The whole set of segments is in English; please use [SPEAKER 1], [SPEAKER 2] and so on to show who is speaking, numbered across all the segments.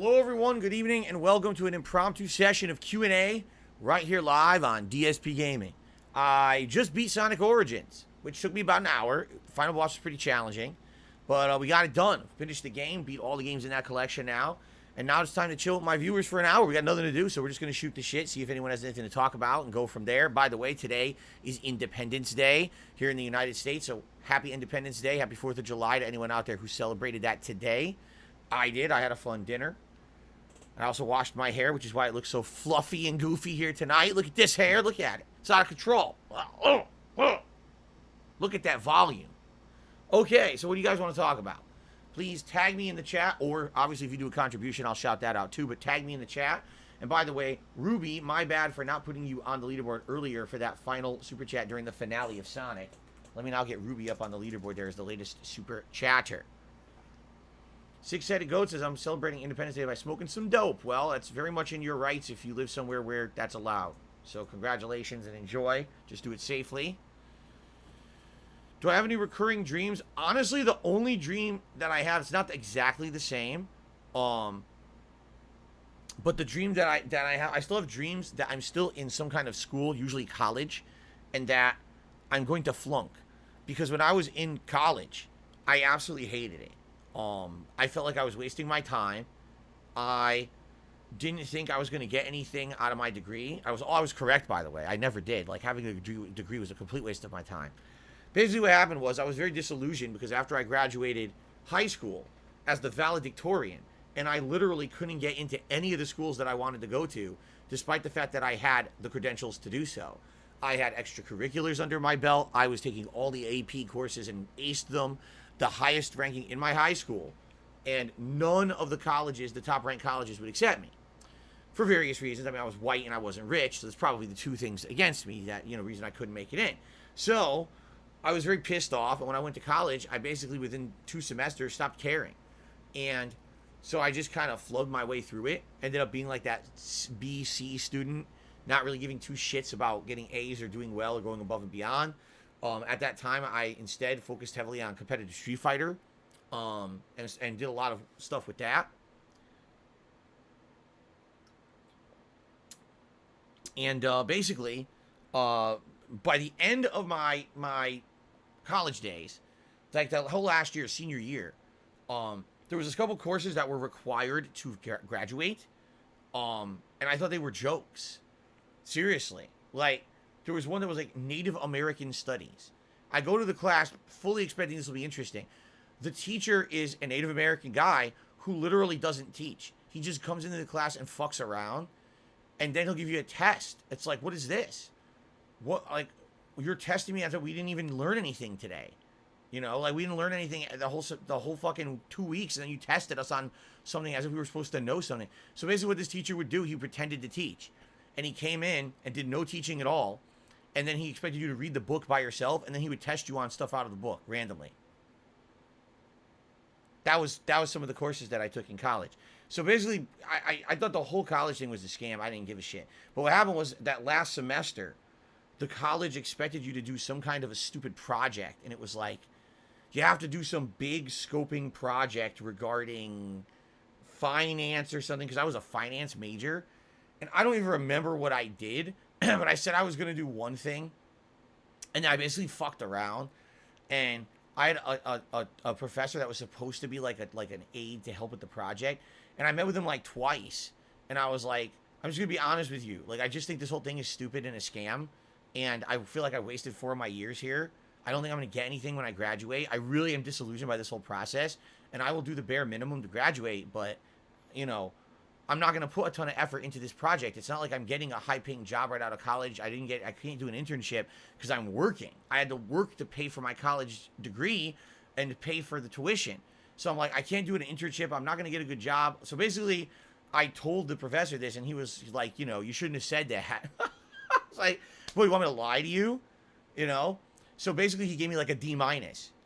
[SPEAKER 1] Hello everyone, good evening, and welcome to an impromptu session of Q&A right here live on DSPGaming. I just beat Sonic Origins, which took me about an hour. Final boss was pretty challenging, but we got it done. Finished the game, beat all the games in that collection now, and now it's time to chill with my viewers for an hour. We got nothing to do, so we're just going to shoot the shit, see if anyone has anything to talk about, and go from there. By the way, today is Independence Day here in the United States, so happy Independence Day, happy 4th of July to anyone out there who celebrated that today. I did. I had a fun dinner. I also washed my hair, which is why it looks so fluffy and goofy here tonight. Look at this hair. Look at it. It's out of control. Look at that volume. Okay, so what do you guys want to talk about? Please tag me in the chat, or obviously if you do a contribution, I'll shout that out too, but tag me in the chat. And by the way, Ruby, my bad for not putting you on the leaderboard earlier for that final super chat during the finale of Sonic. Let me now get Ruby up on the leaderboard there as the latest super chatter. Six-Headed Goat says, I'm celebrating Independence Day by smoking some dope. Well, that's very much in your rights if you live somewhere where that's allowed. So congratulations and enjoy. Just do it safely. Do I have any recurring dreams? Honestly, the only dream that I have, it's not exactly the same. But the dream that I have, I still have dreams that I'm still in some kind of school, usually college, and that I'm going to flunk. Because when I was in college, I absolutely hated it. I felt like I was wasting my time. I didn't think I was going to get anything out of my degree. I was correct, by the way. I never did. Like, having a degree was a complete waste of my time. Basically, what happened was I was very disillusioned because after I graduated high school as the valedictorian, and I literally couldn't get into any of the schools that I wanted to go to, despite the fact that I had the credentials to do so. I had extracurriculars under my belt. I was taking all the AP courses and aced them. The highest ranking in my high school, and none of the colleges, the top ranked colleges, would accept me for various reasons. I mean, I was white and I wasn't rich, so that's probably the two things against me that, reason I couldn't make it in. So I was very pissed off, and when I went to college, I basically within 2 semesters stopped caring, and so I just kind of flowed my way through it. Ended up being like that B/C student, not really giving two shits about getting A's or doing well or going above and beyond. At that time, I instead focused heavily on competitive Street Fighter, and did a lot of stuff with that. And basically, by the end of my college days, like that whole last year, senior year, there was a couple courses that were required to graduate, and I thought they were jokes. Seriously, like. There was one that was like Native American Studies. I go to the class fully expecting this will be interesting. The teacher is a Native American guy who literally doesn't teach. He just comes into the class and fucks around, and then he'll give you a test. It's like, what is this? What, like, you're testing me after we didn't even learn anything today. Like we didn't learn anything the whole fucking 2 weeks, and then you tested us on something as if we were supposed to know something. So basically what this teacher would do, he pretended to teach. And he came in and did no teaching at all. And then he expected you to read the book by yourself, and then he would test you on stuff out of the book randomly. That was some of the courses that I took in college. So basically, I thought the whole college thing was a scam. I didn't give a shit. But what happened was that last semester, the college expected you to do some kind of a stupid project, and it was like, you have to do some big scoping project regarding finance or something, because I was a finance major, and I don't even remember what I did. But I said I was going to do one thing, and I basically fucked around, and I had a professor that was supposed to be like an aide to help with the project, and I met with him like twice, and I was like, I'm just going to be honest with you. Like, I just think this whole thing is stupid and a scam, and I feel like I wasted 4 of my years here. I don't think I'm going to get anything when I graduate. I really am disillusioned by this whole process, and I will do the bare minimum to graduate, but, I'm not going to put a ton of effort into this project. It's not like I'm getting a high-paying job right out of college. I can't do an internship because I'm working. I had to work to pay for my college degree and to pay for the tuition. So I'm like, I can't do an internship. I'm not going to get a good job. So basically, I told the professor this, and he was like, you shouldn't have said that. I was like, what, you want me to lie to you? So basically, he gave me like a D-.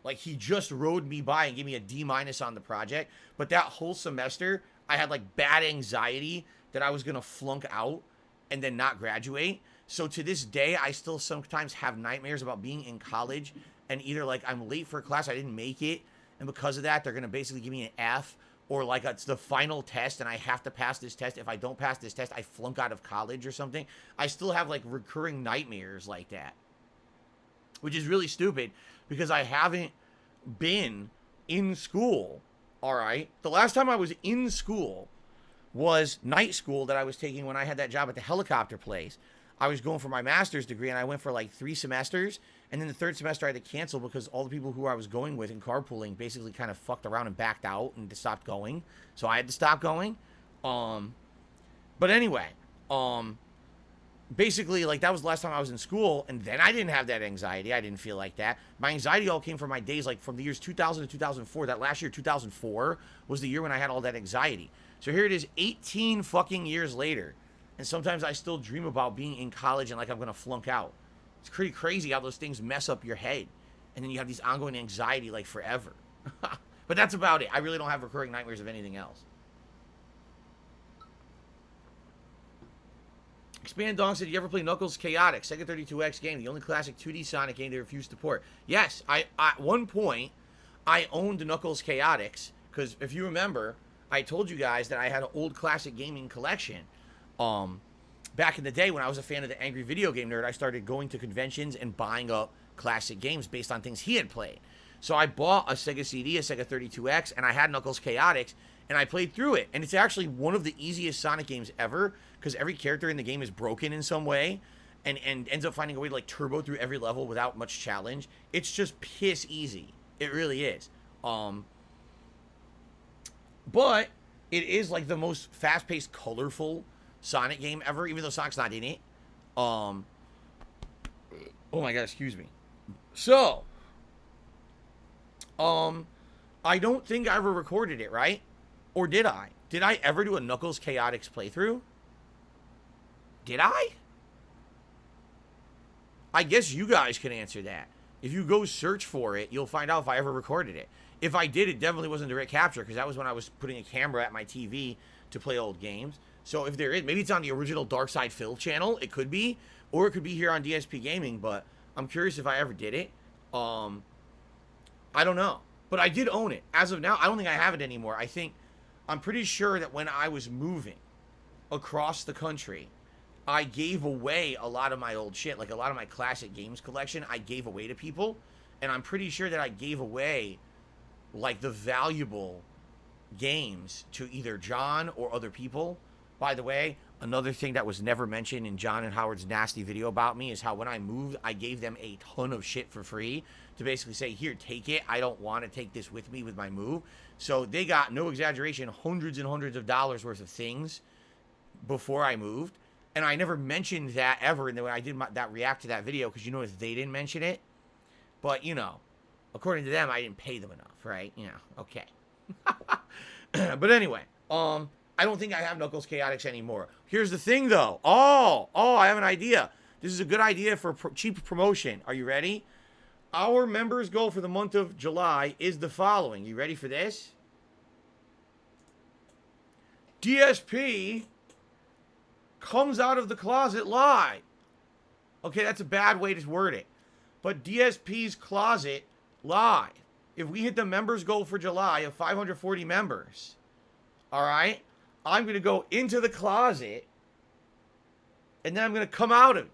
[SPEAKER 1] Like, he just rode me by and gave me a D- on the project. But that whole semester, I had like bad anxiety that I was going to flunk out and then not graduate. So to this day, I still sometimes have nightmares about being in college and either like I'm late for a class, I didn't make it, and because of that, they're going to basically give me an F, or like it's the final test and I have to pass this test. If I don't pass this test, I flunk out of college or something. I still have like recurring nightmares like that, which is really stupid because I haven't been in school. All right. The last time I was in school was night school that I was taking when I had that job at the helicopter place. I was going for my master's degree and I went for like 3 semesters. And then the 3rd semester I had to cancel because all the people who I was going with in carpooling basically kind of fucked around and backed out and stopped going. So I had to stop going. But anyway, basically like that was the last time I was in school. And then I didn't have that anxiety. I didn't feel like that. My anxiety all came from my days like from the years 2000 to 2004. That last year, 2004, was the year when I had all that anxiety. So here it is 18 fucking years later. And sometimes I still dream about being in college and like I'm going to flunk out. It's pretty crazy how those things mess up your head. And then you have these ongoing anxiety like forever. But that's about it. I really don't have recurring nightmares of anything else. Expand Dong said, you ever play Knuckles Chaotix? Sega 32X game, the only classic 2D Sonic game they refused to port. Yes, at one point, I owned Knuckles Chaotix. Because if you remember, I told you guys that I had an old classic gaming collection. Back in the day when I was a fan of the Angry Video Game Nerd, I started going to conventions and buying up classic games based on things he had played. So I bought a Sega CD, a Sega 32X, and I had Knuckles Chaotix, and I played through it. And it's actually one of the easiest Sonic games ever, because every character in the game is broken in some way, and ends up finding a way to like turbo through every level without much challenge. It's just piss easy. It really is. But it is like the most fast-paced, colorful Sonic game ever, even though Sonic's not in it. Oh my god, excuse me. So, I don't think I ever recorded it, right? Or did I? Did I ever do a Knuckles Chaotix playthrough? Did I? I guess you guys can answer that. If you go search for it, you'll find out if I ever recorded it. If I did, it definitely wasn't direct capture, because that was when I was putting a camera at my TV to play old games. So if there is, maybe it's on the original Dark Side Phil channel. It could be. Or it could be here on DSPGaming, but I'm curious if I ever did it. I don't know. But I did own it. As of now, I don't think I have it anymore. I'm pretty sure that when I was moving across the country, I gave away a lot of my old shit. Like a lot of my classic games collection, I gave away to people. And I'm pretty sure that I gave away like the valuable games to either John or other people. By the way, another thing that was never mentioned in John and Howard's nasty video about me is how when I moved, I gave them a ton of shit for free to basically say, here, take it. I don't want to take this with me with my move. So they got, no exaggeration, hundreds and hundreds of dollars worth of things before I moved. And I never mentioned that ever. And then when I did that react to that video, because you notice they didn't mention it. But, you know, according to them, I didn't pay them enough, right? You know, okay. But anyway, I don't think I have Knuckles Chaotix anymore. Here's the thing, though. Oh, I have an idea. This is a good idea for cheap promotion. Are you ready? Our members' goal for the month of July is the following. You ready for this? DSP comes out of the closet live. Okay, that's a bad way to word it. But DSP's closet live. If we hit the members' goal for July of 540 members, all right, I'm going to go into the closet, and then I'm going to come out of it.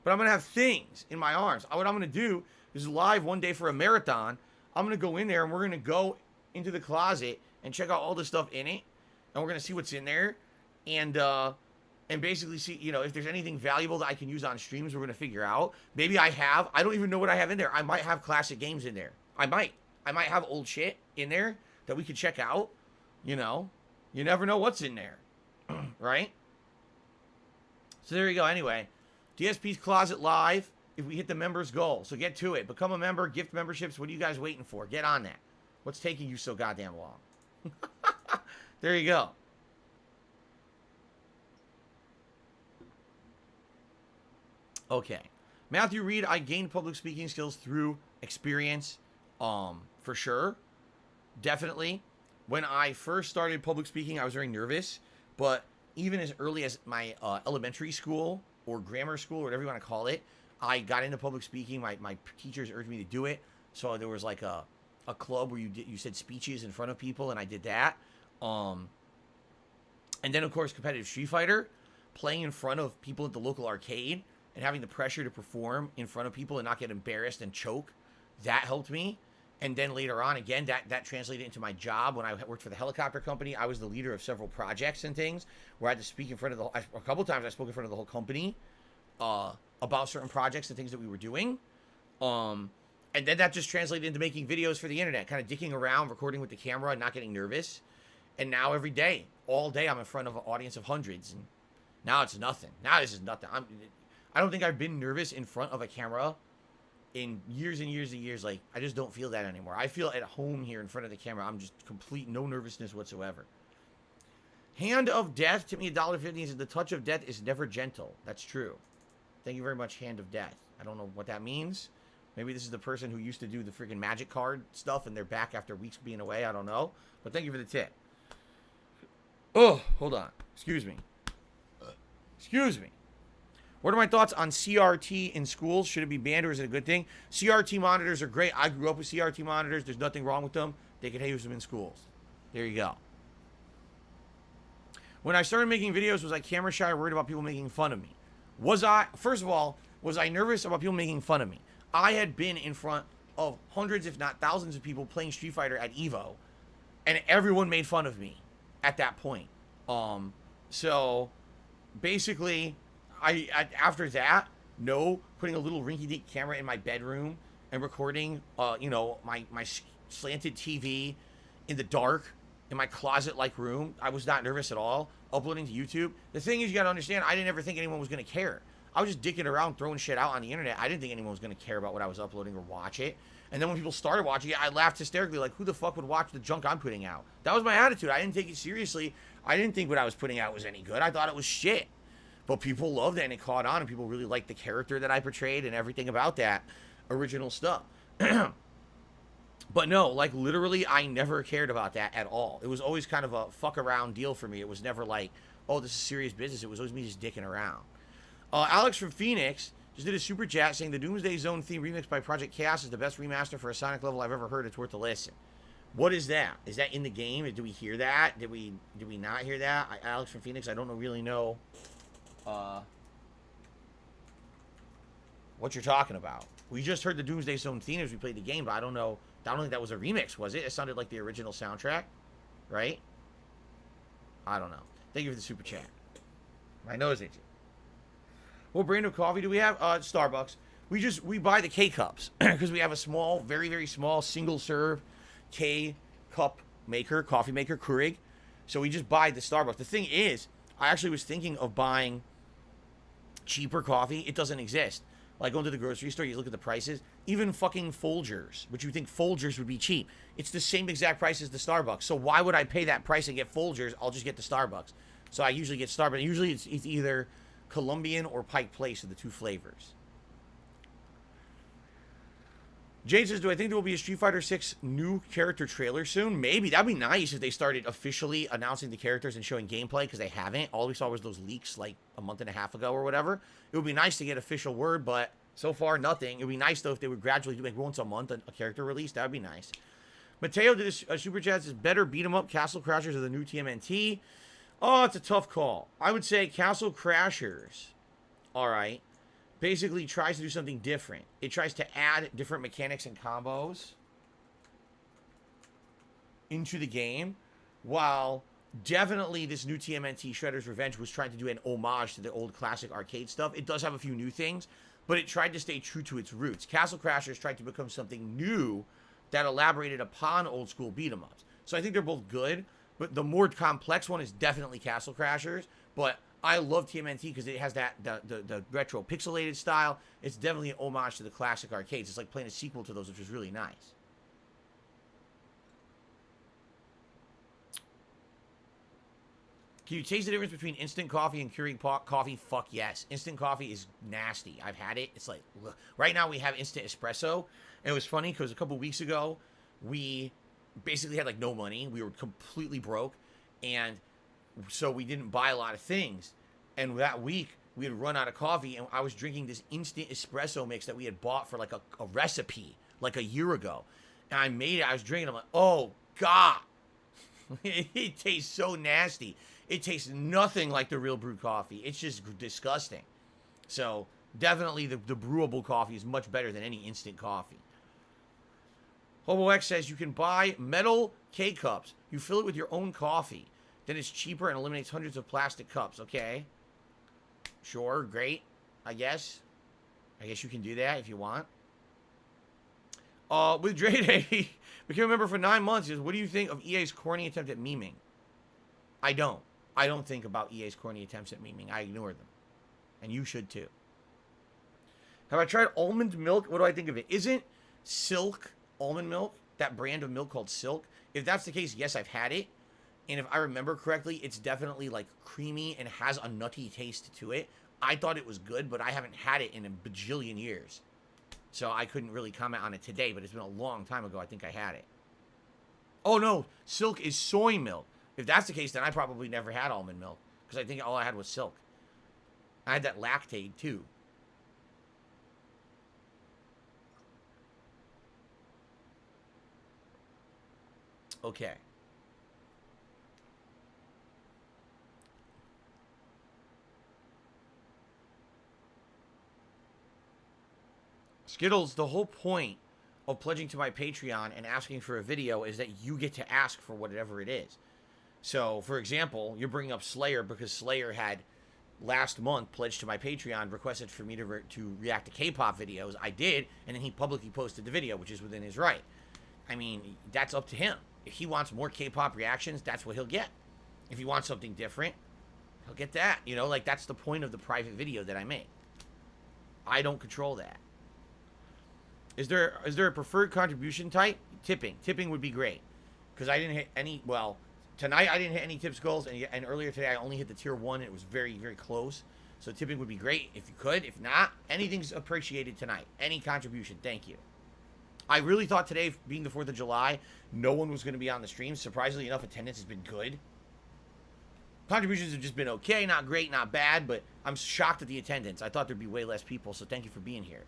[SPEAKER 1] But I'm going to have things in my arms. What I'm going to do is live one day for a marathon. I'm going to go in there, and we're going to go into the closet and check out all the stuff in it, and we're going to see what's in there, and basically see, you know, if there's anything valuable that I can use on streams, we're going to figure out. Maybe I don't even know what I have in there. I might have classic games in there. I might have old shit in there that we could check out, you know. You never know what's in there, right? So there you go. Anyway, DSP's Closet live if we hit the members' goal. So get to it. Become a member, gift memberships. What are you guys waiting for? Get on that. What's taking you so goddamn long? There you go. Okay. Matthew Reed, I gained public speaking skills through experience, for sure. Definitely. When I first started public speaking, I was very nervous, but even as early as my elementary school or grammar school, or whatever you want to call it, I got into public speaking. My teachers urged me to do it. So there was like a a club where you said speeches in front of people, and I did that. And then, of course, competitive Street Fighter, playing in front of people at the local arcade and having the pressure to perform in front of people and not get embarrassed and choke. That helped me. And then later on, again, that translated into my job. When I worked for the helicopter company, I was the leader of several projects and things where I had to speak in front of a couple times I spoke in front of the whole company about certain projects and things that we were doing. And then that just translated into making videos for the internet, kind of dicking around, recording with the camera and not getting nervous. And now every day, all day, I'm in front of an audience of hundreds. And now it's nothing. Now this is nothing. I don't think I've been nervous in front of a camera in years and years and years. Like, I just don't feel that anymore. I feel at home here in front of the camera. I'm just no nervousness whatsoever. Hand of Death tipped me $1.50 and said, the touch of death is never gentle. That's true. Thank you very much, Hand of Death. I don't know what that means. Maybe this is the person who used to do the freaking magic card stuff and they're back after weeks being away. I don't know. But thank you for the tip. Oh, hold on. Excuse me. Excuse me. What are my thoughts on CRT in schools? Should it be banned or is it a good thing? CRT monitors are great. I grew up with CRT monitors. There's nothing wrong with them. They can use them in schools. There you go. When I started making videos, was I camera shy or worried about people making fun of me? First of all, was I nervous about people making fun of me? I had been in front of hundreds, if not thousands of people playing Street Fighter at EVO, and everyone made fun of me at that point. So basically, after that, putting a little rinky-dink camera in my bedroom and recording, my slanted TV in the dark in my closet-like room. I was not nervous at all. Uploading to YouTube. The thing is, you gotta understand, I didn't ever think anyone was gonna care. I was just dicking around, throwing shit out on the internet. I didn't think anyone was gonna care about what I was uploading or watch it. And then when people started watching it, I laughed hysterically, like, who the fuck would watch the junk I'm putting out? That was my attitude. I didn't take it seriously. I didn't think what I was putting out was any good. I thought it was shit. But people loved it and it caught on and people really liked the character that I portrayed and everything about that original stuff. But no, like literally I never cared about that at all. It was always kind of a fuck around deal for me. It was never like, oh, this is serious business. It was always me just dicking around. Alex from Phoenix just did a super chat saying the Doomsday Zone theme remix by Project Chaos is the best remaster for a Sonic level I've ever heard. It's worth a listen. What is that? Is that in the game? Do we hear that? Did we not hear that? Alex from Phoenix, I don't really know what you're talking about. We just heard the Doomsday Zone theme as we played the game, but I don't know. I don't think that was a remix, was it? It sounded like the original soundtrack, right? I don't know. Thank you for the super chat. My nose itchy. What brand of coffee do we have? Starbucks. We buy the K-Cups because we have a small, very, very small single-serve K-Cup maker, coffee maker, Keurig. So we just buy the Starbucks. The thing is, I actually was thinking of buying cheaper coffee. It doesn't exist. Like going to the grocery store, you look at the prices. Even fucking Folgers, which you think Folgers would be cheap. It's the same exact price as the Starbucks. So why would I pay that price and get Folgers? I'll just get the Starbucks. So I usually get Starbucks. Usually it's either Colombian or Pike Place are the two flavors. Jade says, do I think there will be a Street Fighter 6 new character trailer soon? Maybe. That'd be nice if they started officially announcing the characters and showing gameplay, because they haven't. All we saw was those leaks like a month and a half ago or whatever. It would be nice to get official word, but so far, nothing. It would be nice, though, if they would gradually do like once a month a character release. That would be nice. Mateo did a super chat, says, better beat 'em up Castle Crashers or the new TMNT? Oh, it's a tough call. I would say Castle Crashers, all right, basically tries to do something different. It tries to add different mechanics and combos into the game, while definitely this new TMNT Shredder's Revenge was trying to do an homage to the old classic arcade stuff. It does have a few new things, but it tried to stay true to its roots. Castle Crashers tried to become something new that elaborated upon old school beat-em-ups. So I think they're both good, but the more complex one is definitely Castle Crashers. But I love TMNT because it has that the retro pixelated style. It's definitely an homage to the classic arcades. It's like playing a sequel to those, which is really nice. Can you taste the difference between instant coffee and Keurig coffee? Fuck yes. Instant coffee is nasty. I've had it. It's like, ugh. Right now we have instant espresso. And it was funny because a couple weeks ago, we basically had like no money. We were completely broke. And so we didn't buy a lot of things. And that week, we had run out of coffee. And I was drinking this instant espresso mix that we had bought for like a recipe like a year ago. And I made it. I was drinking. I'm like, oh, God. It tastes so nasty. It tastes nothing like the real brewed coffee. It's just disgusting. So, definitely the brewable coffee is much better than any instant coffee. Hobo X says you can buy metal K-cups. You fill it with your own coffee. Then it's cheaper and eliminates hundreds of plastic cups. Okay. Sure, great. I guess you can do that if you want. With Dre Day, became a member for 9 months. Is what do you think of EA's corny attempt at memeing? I don't. I don't think about EA's corny attempts at memeing. I ignore them. And you should too. Have I tried almond milk? What do I think of it? Isn't Silk almond milk that brand of milk called Silk? If that's the case, yes, I've had it. And if I remember correctly, it's definitely like creamy and has a nutty taste to it. I thought it was good, but I haven't had it in a bajillion years. So I couldn't really comment on it today, but it's been a long time ago I think I had it. Oh no, Silk is soy milk. If that's the case, then I probably never had almond milk. Because I think all I had was Silk. I had that lactate too. Okay. Skittles, the whole point of pledging to my Patreon and asking for a video is that you get to ask for whatever it is. So, for example, you're bringing up Slayer because Slayer had last month pledged to my Patreon, requested for me to react to K-pop videos. I did, and then he publicly posted the video, which is within his right. I mean, that's up to him. If he wants more K-pop reactions, that's what he'll get. If he wants something different, he'll get that. You know, like that's the point of the private video that I make. I don't control that. Is there a preferred contribution type? Tipping. Tipping would be great. Because I didn't hit any, well, tonight I didn't hit any tips goals, and earlier today I only hit the tier 1, and it was very, very close. So tipping would be great if you could. If not, anything's appreciated tonight. Any contribution, thank you. I really thought today, being the 4th of July, no one was going to be on the stream. Surprisingly enough, attendance has been good. Contributions have just been okay, not great, not bad, but I'm shocked at the attendance. I thought there'd be way less people, so thank you for being here.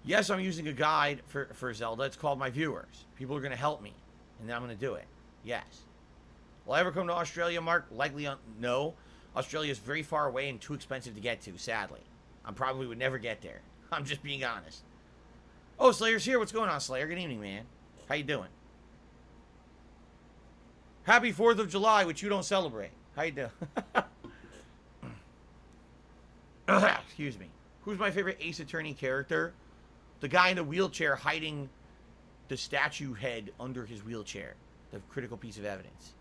[SPEAKER 1] Yes, I'm using a guide for Zelda. It's called My Viewers. People are going to help me, and then I'm going to do it. Yes. Will I ever come to Australia, Mark? Likely no. Australia is very far away and too expensive to get to, sadly. I probably would never get there. I'm just being honest. Oh, Slayer's here. What's going on, Slayer? Good evening, man. How you doing? Happy 4th of July, which you don't celebrate. How you doing? Excuse me. Who's my favorite Ace Attorney character? The guy in the wheelchair hiding the statue head under his wheelchair. The critical piece of evidence.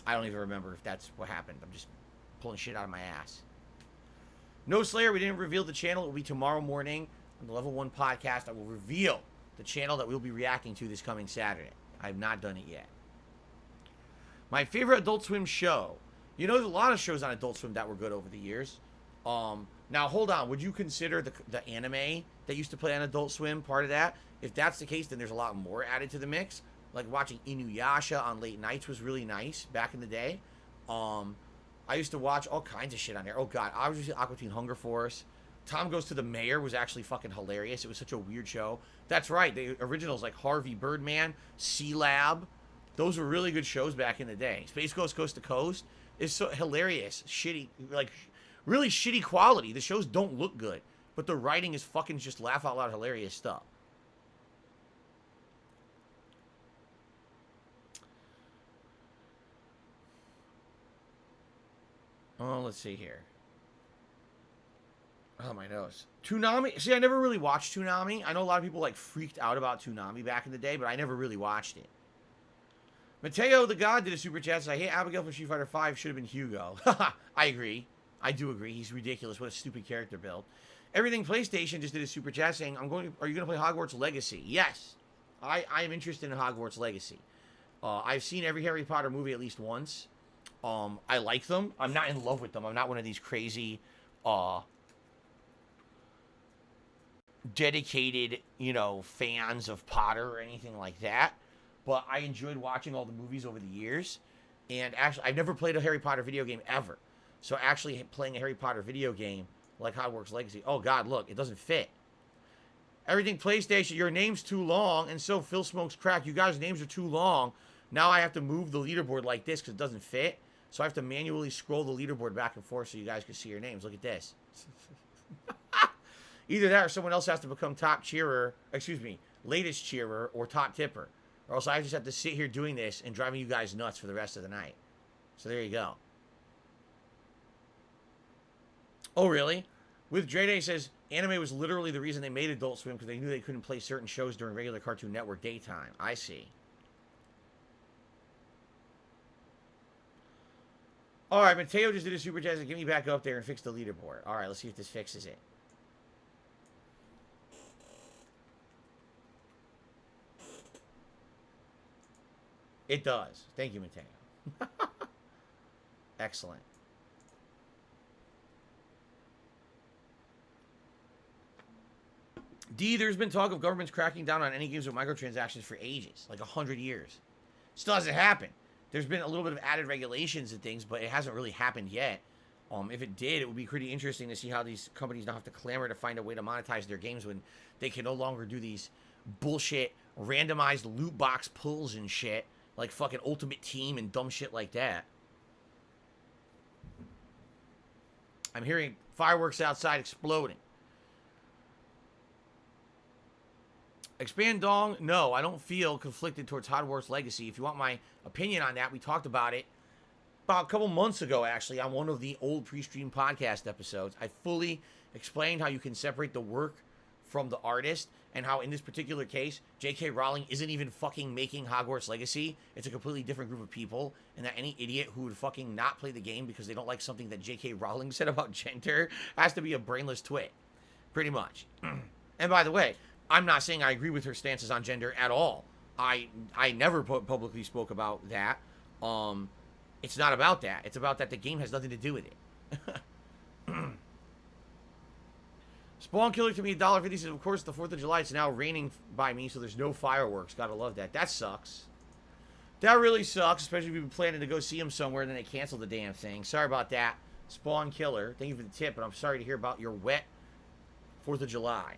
[SPEAKER 1] I don't even remember if that's what happened. I'm just pulling shit out of my ass. No, Slayer, we didn't reveal the channel. It will be tomorrow morning on the Level 1 podcast. I will reveal the channel that we'll be reacting to this coming Saturday. I have not done it yet. My favorite Adult Swim show. You know, there's a lot of shows on Adult Swim that were good over the years. Now, hold on. Would you consider the anime that used to play on Adult Swim part of that? If that's the case, then there's a lot more added to the mix. Like watching Inuyasha on late nights was really nice back in the day. I used to watch all kinds of shit on there. Oh, God. Obviously, Aqua Teen Hunger Force. Tom Goes to the Mayor was actually fucking hilarious. It was such a weird show. That's right. The originals like Harvey Birdman, C-Lab. Those were really good shows back in the day. Space Ghost Coast to Coast is so hilarious. Shitty, like, really shitty quality. The shows don't look good. But the writing is fucking just laugh out loud hilarious stuff. Oh, let's see here. Oh, my nose. Toonami. See, I never really watched Toonami. I know a lot of people, like, freaked out about Toonami back in the day, but I never really watched it. Mateo the God did a super chat. Says, I hate Abigail from Street Fighter 5. Should have been Hugo. I agree. I do agree. He's ridiculous. What a stupid character build. Everything PlayStation just did a super chat saying, are you going to play Hogwarts Legacy? Yes. I am interested in Hogwarts Legacy. I've seen every Harry Potter movie at least once. I like them. I'm not in love with them. I'm not one of these crazy, dedicated, fans of Potter or anything like that. But I enjoyed watching all the movies over the years. And actually, I've never played a Harry Potter video game ever. So actually playing a Harry Potter video game like Hogwarts Legacy, oh God, look, it doesn't fit. Everything PlayStation, your name's too long, and so Phil Smokes Crack. You guys' names are too long. Now I have to move the leaderboard like this because it doesn't fit. So I have to manually scroll the leaderboard back and forth so you guys can see your names. Look at this. Either that or someone else has to become top cheerer, latest cheerer or top tipper. Or else I just have to sit here doing this and driving you guys nuts for the rest of the night. So there you go. Oh, really? With Dre Day says, anime was literally the reason they made Adult Swim because they knew they couldn't play certain shows during regular Cartoon Network daytime. I see. All right, Mateo just did a super chat to get me back up there and fix the leaderboard. All right, let's see if this fixes it. It does. Thank you, Mateo. Excellent. D, there's been talk of governments cracking down on any games with microtransactions for ages, like 100 years. Still hasn't happened. There's been a little bit of added regulations and things, but it hasn't really happened yet. If it did, it would be pretty interesting to see how these companies now have to clamor to find a way to monetize their games when they can no longer do these bullshit randomized loot box pulls and shit, like fucking Ultimate Team and dumb shit like that. I'm hearing fireworks outside exploding. Expand Dong, no, I don't feel conflicted towards Hogwarts Legacy. If you want my opinion on that, we talked about it about a couple months ago, actually, on one of the old pre-stream podcast episodes. I fully explained how you can separate the work from the artist, and how in this particular case, J.K. Rowling isn't even fucking making Hogwarts Legacy. It's a completely different group of people, and that any idiot who would fucking not play the game because they don't like something that J.K. Rowling said about gender has to be a brainless twit. Pretty much. And by the way, I'm not saying I agree with her stances on gender at all. I never publicly spoke about that. It's not about that. It's about that the game has nothing to do with it. Spawn Killer to me, $1.50 says, of course, the 4th of July, it's now raining by me, so there's no fireworks. Gotta love that. That sucks. That really sucks, especially if you've been planning to go see him somewhere and then they canceled the damn thing. Sorry about that, Spawn Killer. Thank you for the tip, but I'm sorry to hear about your wet 4th of July.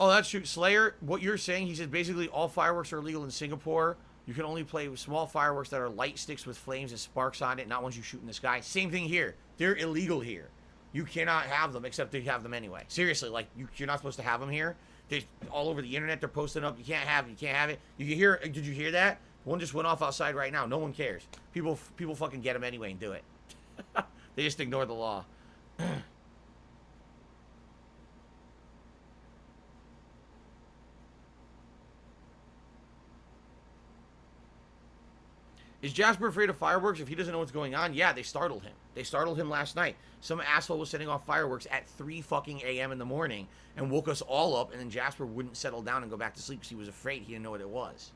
[SPEAKER 1] Oh, that's true. Slayer, what you're saying, he said basically all fireworks are illegal in Singapore. You can only play with small fireworks that are light sticks with flames and sparks on it, not ones you shoot in the sky. Same thing here. They're illegal here. You cannot have them, except they have them anyway. Seriously, like, you're not supposed to have them here. They're all over the internet. They're posting up. You can't have it. You can't have it. You can hear. Did you hear that? One just went off outside right now. No one cares. People fucking get them anyway and do it. They just ignore the law. Is Jasper afraid of fireworks if he doesn't know what's going on? Yeah, they startled him. They startled him last night. Some asshole was setting off fireworks at 3 fucking a.m. in the morning and woke us all up, and then Jasper wouldn't settle down and go back to sleep because he was afraid. He didn't know what it was.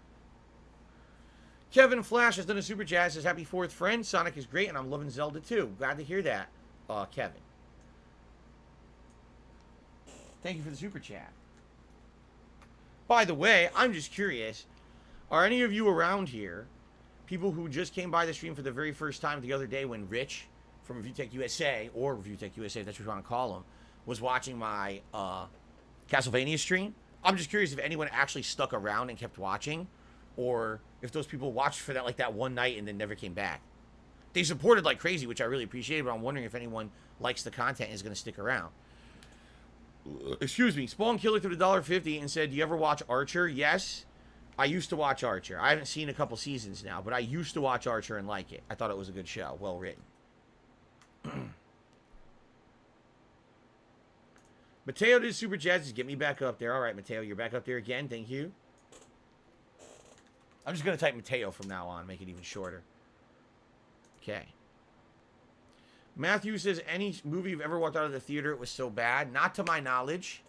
[SPEAKER 1] Kevin Flash has done a super chat. Says, happy 4th, friend. Sonic is great, and I'm loving Zelda too. Glad to hear that, Kevin. Thank you for the super chat. By the way, I'm just curious. Are any of you around here people who just came by the stream for the very first time the other day when Rich from Review Tech USA, or Review Tech USA, if that's what you want to call him, was watching my Castlevania stream? I'm just curious if anyone actually stuck around and kept watching, or if those people watched for that like that one night and then never came back. They supported like crazy, which I really appreciate, but I'm wondering if anyone likes the content and is going to stick around. Excuse me. Spawn Killer to the $1.50 and said, do you ever watch Archer? Yes. I used to watch Archer. I haven't seen a couple seasons now, but I used to watch Archer and like it. I thought it was a good show. Well written. Mateo did super chats. Get me back up there. All right, Mateo, you're back up there again. Thank you. I'm just going to type Mateo from now on. Make it even shorter. Okay. Matthew says, any movie you've ever walked out of the theater, it was so bad. Not to my knowledge.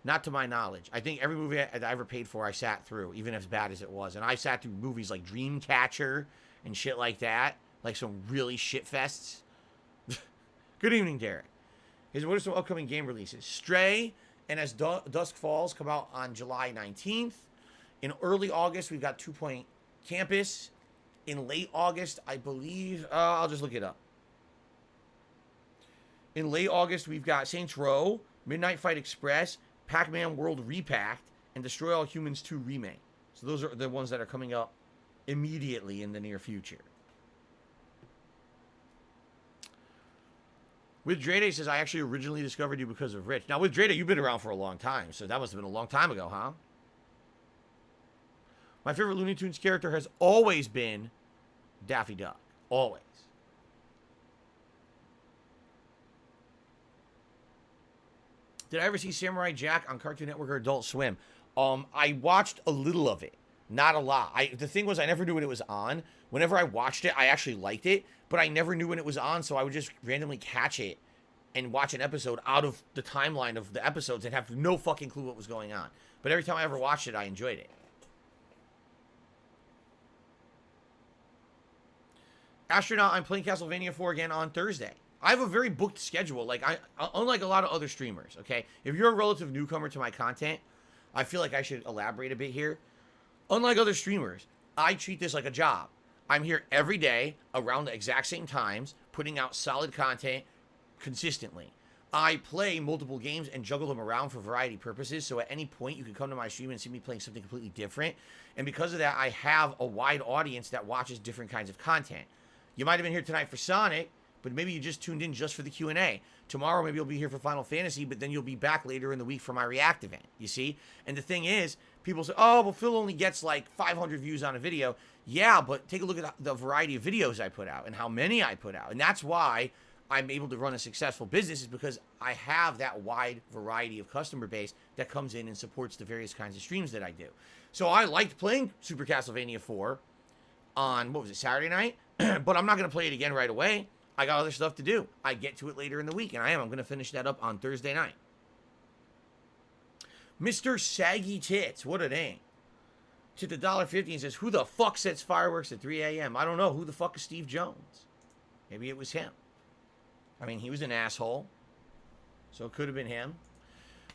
[SPEAKER 1] Not to my knowledge. I think every movie I ever paid for, I sat through, even as bad as it was. And I sat through movies like Dreamcatcher and shit like that. Like some really shit fests. Good evening, Derek. What are some upcoming game releases? Stray and As Dusk Falls come out on July 19th. In early August, we've got 2.0 campus in late August, I believe. I'll just look it up. In late August, we've got Saints Row, Midnight Fight Express, Pac-Man World Repacked, and Destroy All Humans 2 Remake. So those are the ones that are coming up immediately in the near future. With Dreda says, I actually originally discovered you because of Rich. Now, with Dreda, you've been around for a long time, so that must have been a long time ago, huh? My favorite Looney Tunes character has always been Daffy Duck. Always. Did I ever see Samurai Jack on Cartoon Network or Adult Swim? I watched a little of it. Not a lot. The thing was, I never knew when it was on. Whenever I watched it, I actually liked it, but I never knew when it was on, so I would just randomly catch it and watch an episode out of the timeline of the episodes and have no fucking clue what was going on. But every time I ever watched it, I enjoyed it. Astronaut, I'm playing Castlevania 4 again on Thursday. I have a very booked schedule. Like, unlike a lot of other streamers, okay? If you're a relative newcomer to my content, I feel like I should elaborate a bit here. Unlike other streamers, I treat this like a job. I'm here every day around the exact same times, putting out solid content consistently. I play multiple games and juggle them around for variety purposes, so at any point you can come to my stream and see me playing something completely different. And because of that, I have a wide audience that watches different kinds of content. You might have been here tonight for Sonic, but maybe you just tuned in just for the Q&A. Tomorrow, maybe you'll be here for Final Fantasy, but then you'll be back later in the week for my React event, you see? And the thing is, people say, oh, well, Phil only gets like 500 views on a video. Yeah, but take a look at the variety of videos I put out and how many I put out. And that's why I'm able to run a successful business, is because I have that wide variety of customer base that comes in and supports the various kinds of streams that I do. So I liked playing Super Castlevania 4 on, what was it, Saturday night? But I'm not going to play it again right away. I got other stuff to do. I get to it later in the week, and I'm going to finish that up on Thursday night. Mr. Saggy Tits, what a name. Tipped $1.50 and says, who the fuck sets fireworks at 3 a.m.? I don't know. Who the fuck is Steve Jones? Maybe it was him. I mean, he was an asshole, so it could have been him.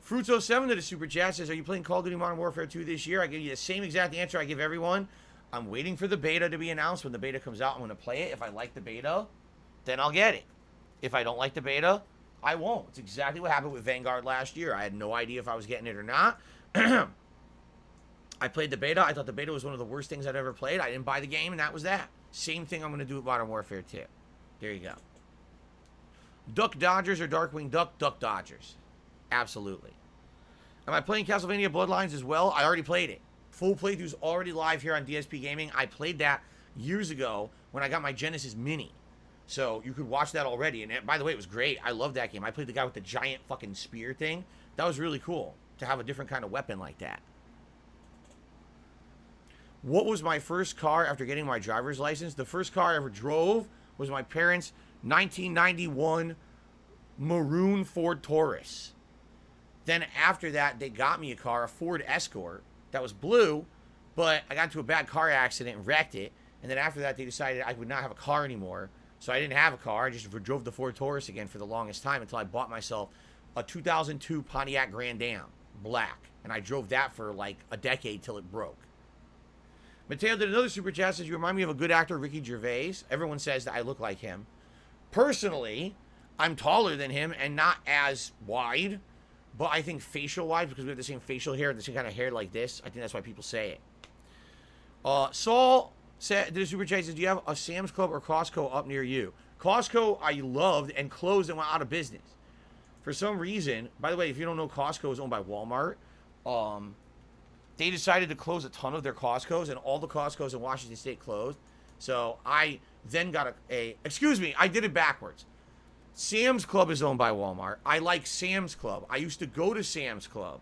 [SPEAKER 1] Fruits07 to the Super Chat says, are you playing Call of Duty Modern Warfare 2 this year? I give you the same exact answer I give everyone. I'm waiting for the beta to be announced. When the beta comes out, I'm going to play it. If I like the beta, then I'll get it. If I don't like the beta, I won't. It's exactly what happened with Vanguard last year. I had no idea if I was getting it or not. I played the beta. I thought the beta was one of the worst things I'd ever played. I didn't buy the game, and that was that. Same thing I'm going to do with Modern Warfare 2. There you go. Duck Dodgers or Darkwing Duck? Duck Dodgers. Absolutely. Am I playing Castlevania Bloodlines as well? I already played it. Full playthrough's already live here on DSPGaming. I played that years ago when I got my Genesis Mini. So you could watch that already. And by the way, it was great. I love that game. I played the guy with the giant fucking spear thing. That was really cool to have a different kind of weapon like that. What was my first car after getting my driver's license? The first car I ever drove was my parents' 1991 maroon Ford Taurus. Then after that, they got me a car, a Ford Escort, that was blue, but I got into a bad car accident and wrecked it. And then after that, they decided I would not have a car anymore. So I didn't have a car. I just drove the Ford Taurus again for the longest time until I bought myself a 2002 Pontiac Grand Am, black. And I drove that for like a decade till it broke. Mateo did another super chat, says, you remind me of a good actor, Ricky Gervais. Everyone says that I look like him. Personally, I'm taller than him and not as wide. But I think facial-wise, because we have the same facial hair and the same kind of hair like this, I think that's why people say it. Saul said, did a super chat, says, do you have a Sam's Club or Costco up near you? Costco I loved and closed and went out of business. For some reason, by the way, if you don't know, Costco is owned by Walmart. They decided to close a ton of their Costcos, and all the Costcos in Washington State closed. So I then got excuse me, I did it backwards. Sam's Club is owned by Walmart. I like Sam's Club. I used to go to Sam's Club,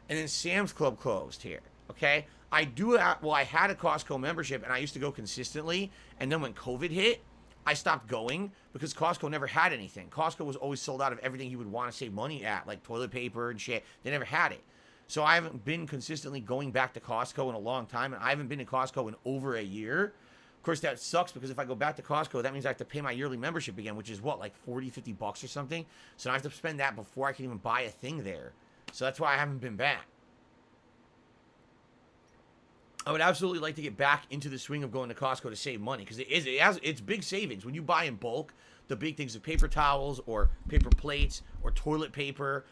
[SPEAKER 1] and then Sam's Club closed here, okay? I had a Costco membership, and I used to go consistently, and then when COVID hit, I stopped going because Costco never had anything. Costco was always sold out of everything you would want to save money at, like toilet paper and shit. They never had it. So I haven't been consistently going back to Costco in a long time, and I haven't been to Costco in over a year. Of course, that sucks because if I go back to Costco, that means I have to pay my yearly membership again, which is what, like 40, 50 bucks or something? So I have to spend that before I can even buy a thing there. So that's why I haven't been back. I would absolutely like to get back into the swing of going to Costco to save money, because it's big savings when you buy in bulk. The big things of paper towels or paper plates or toilet paper,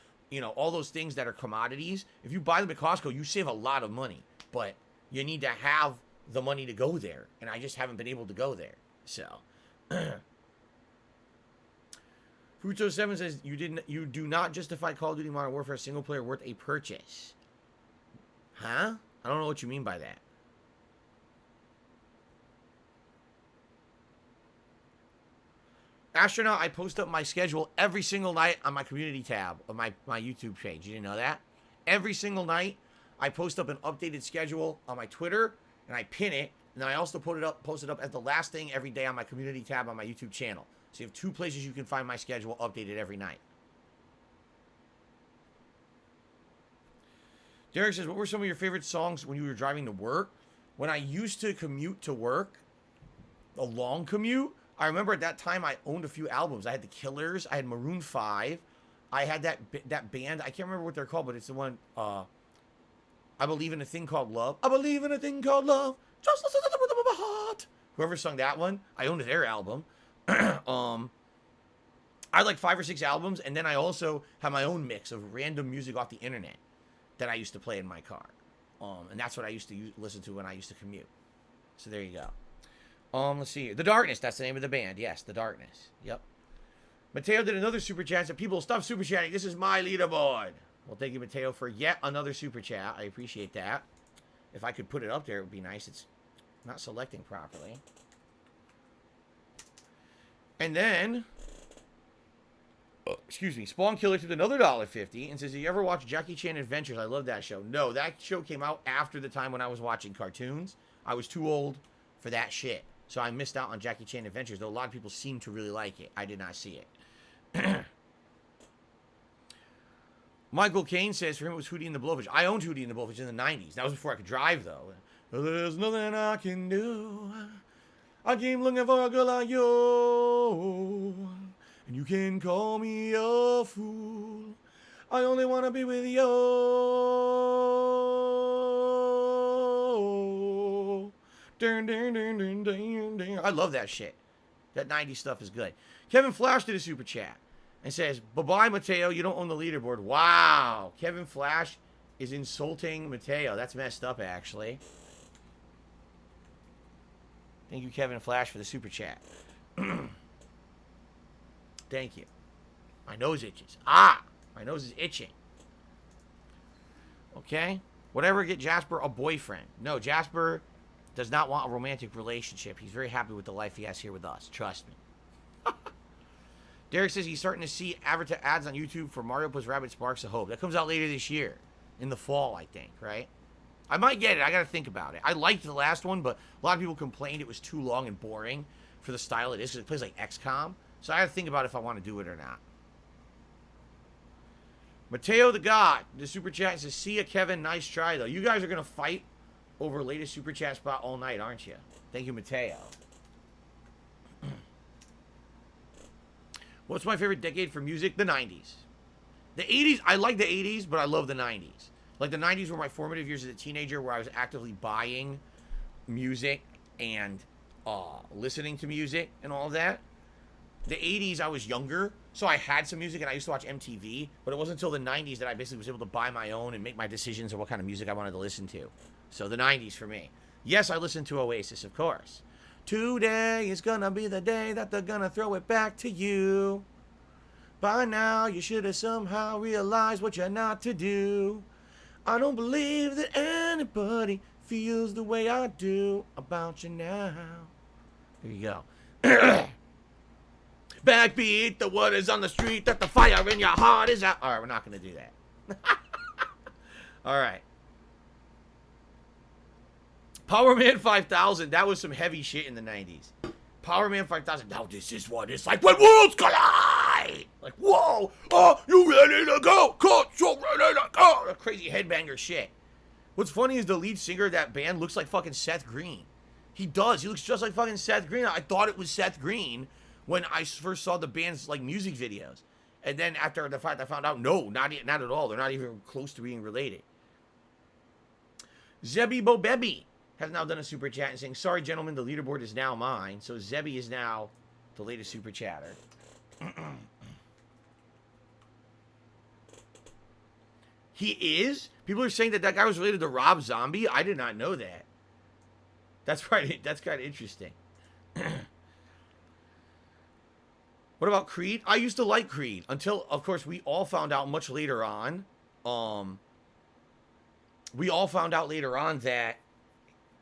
[SPEAKER 1] all those things that are commodities. If you buy them at Costco, you save a lot of money, but you need to have the money to go there, and I just haven't been able to go there. So, Fruto7 says you do not justify Call of Duty Modern Warfare single player worth a purchase. Huh? I don't know what you mean by that. Astronaut, I post up my schedule every single night on my community tab of my YouTube page. You didn't know that? Every single night, I post up an updated schedule on my Twitter, and I pin it, and then I also post it up as the last thing every day on my community tab on my YouTube channel. So you have 2 places you can find my schedule updated every night. Derek says, what were some of your favorite songs when you were driving to work? When I used to commute to work, a long commute, I remember at that time I owned a few albums. I had The Killers, I had Maroon 5, I had that band, I can't remember what they're called, but it's the one, I Believe in a Thing Called Love. I believe in a thing called love, just listen to the rhythm of my heart. Whoever sung that one, I owned their album. I had like 5 or 6 albums, and then I also have my own mix of random music off the internet that I used to play in my car. And that's what I used to listen to when I used to commute. So there you go. Let's see here. The Darkness, that's the name of the band. Yes, The Darkness. Yep. Mateo did another super chat. Said, people, stop super chatting. This is my leaderboard. Well, thank you, Mateo, for yet another super chat. I appreciate that. If I could put it up there, it would be nice. It's not selecting properly. And then, excuse me, Spawn Killer took another $1.50 and says, "Do you ever watch Jackie Chan Adventures? I love that show." No, that show came out after the time when I was watching cartoons. I was too old for that shit, so I missed out on Jackie Chan Adventures, though a lot of people seem to really like it. I did not see it. Michael Caine says, for him it was Hootie and the Blowfish. I owned Hootie and the Blowfish in the 90s. That was before I could drive, though. There's nothing I can do. I came looking for a girl like you, and you can call me a fool. I only want to be with you. Dun, dun, dun, dun, dun, dun. I love that shit. That 90s stuff is good. Kevin Flash did a super chat and says, bye-bye, Mateo. You don't own the leaderboard. Wow. Kevin Flash is insulting Mateo. That's messed up, actually. Thank you, Kevin Flash, for the super chat. Thank you. My nose itches. Ah! My nose is itching. Okay? Whatever, get Jasper a boyfriend. No, Jasper does not want a romantic relationship. He's very happy with the life he has here with us. Trust me. Derek says he's starting to see ads on YouTube for Mario plus Rabbids Sparks of Hope. That comes out later this year. In the fall, I think, right? I might get it. I got to think about it. I liked the last one, but a lot of people complained it was too long and boring for the style it is, because it plays like XCOM. So I got to think about if I want to do it or not. Mateo the God, the super chat says, see ya, Kevin. Nice try, though. You guys are going to fight over latest super chat spot all night, aren't you? Thank you, Mateo. What's my favorite decade for music? The 90s. The 80s, I like the 80s, but I love the 90s. Like, the 90s were my formative years as a teenager, where I was actively buying music and listening to music and all of that. The 80s, I was younger, so I had some music, and I used to watch MTV, but it wasn't until the 90s that I basically was able to buy my own and make my decisions of what kind of music I wanted to listen to. So the 90s for me. Yes, I listened to Oasis, of course. Today is gonna be the day that they're gonna throw it back to you. By now, you should have somehow realized what you're not to do. I don't believe that anybody feels the way I do about you now. There you go. Backbeat, the word is on the street that the fire in your heart is out. All right, we're not going to do that. All right. Power Man 5000, that was some heavy shit in the 90s. Power Man 5000, now this is what it's like when worlds collide. Like, whoa, oh, you ready to go? Coach, you ready to go? That crazy headbanger shit. What's funny is the lead singer of that band looks like fucking Seth Green. He does. He looks just like fucking Seth Green. I thought it was Seth Green when I first saw the band's like music videos. And then after the fact, I found out, no, not at all. They're not even close to being related. Zebby Bobebi has now done a super chat and saying, sorry, gentlemen, the leaderboard is now mine. So Zebby is now the latest super chatter. He is? People are saying that that guy was related to Rob Zombie? I did not know that. That's right. That's kind of interesting. What about Creed? I used to like Creed until, of course, we all found out much later on. We all found out later on that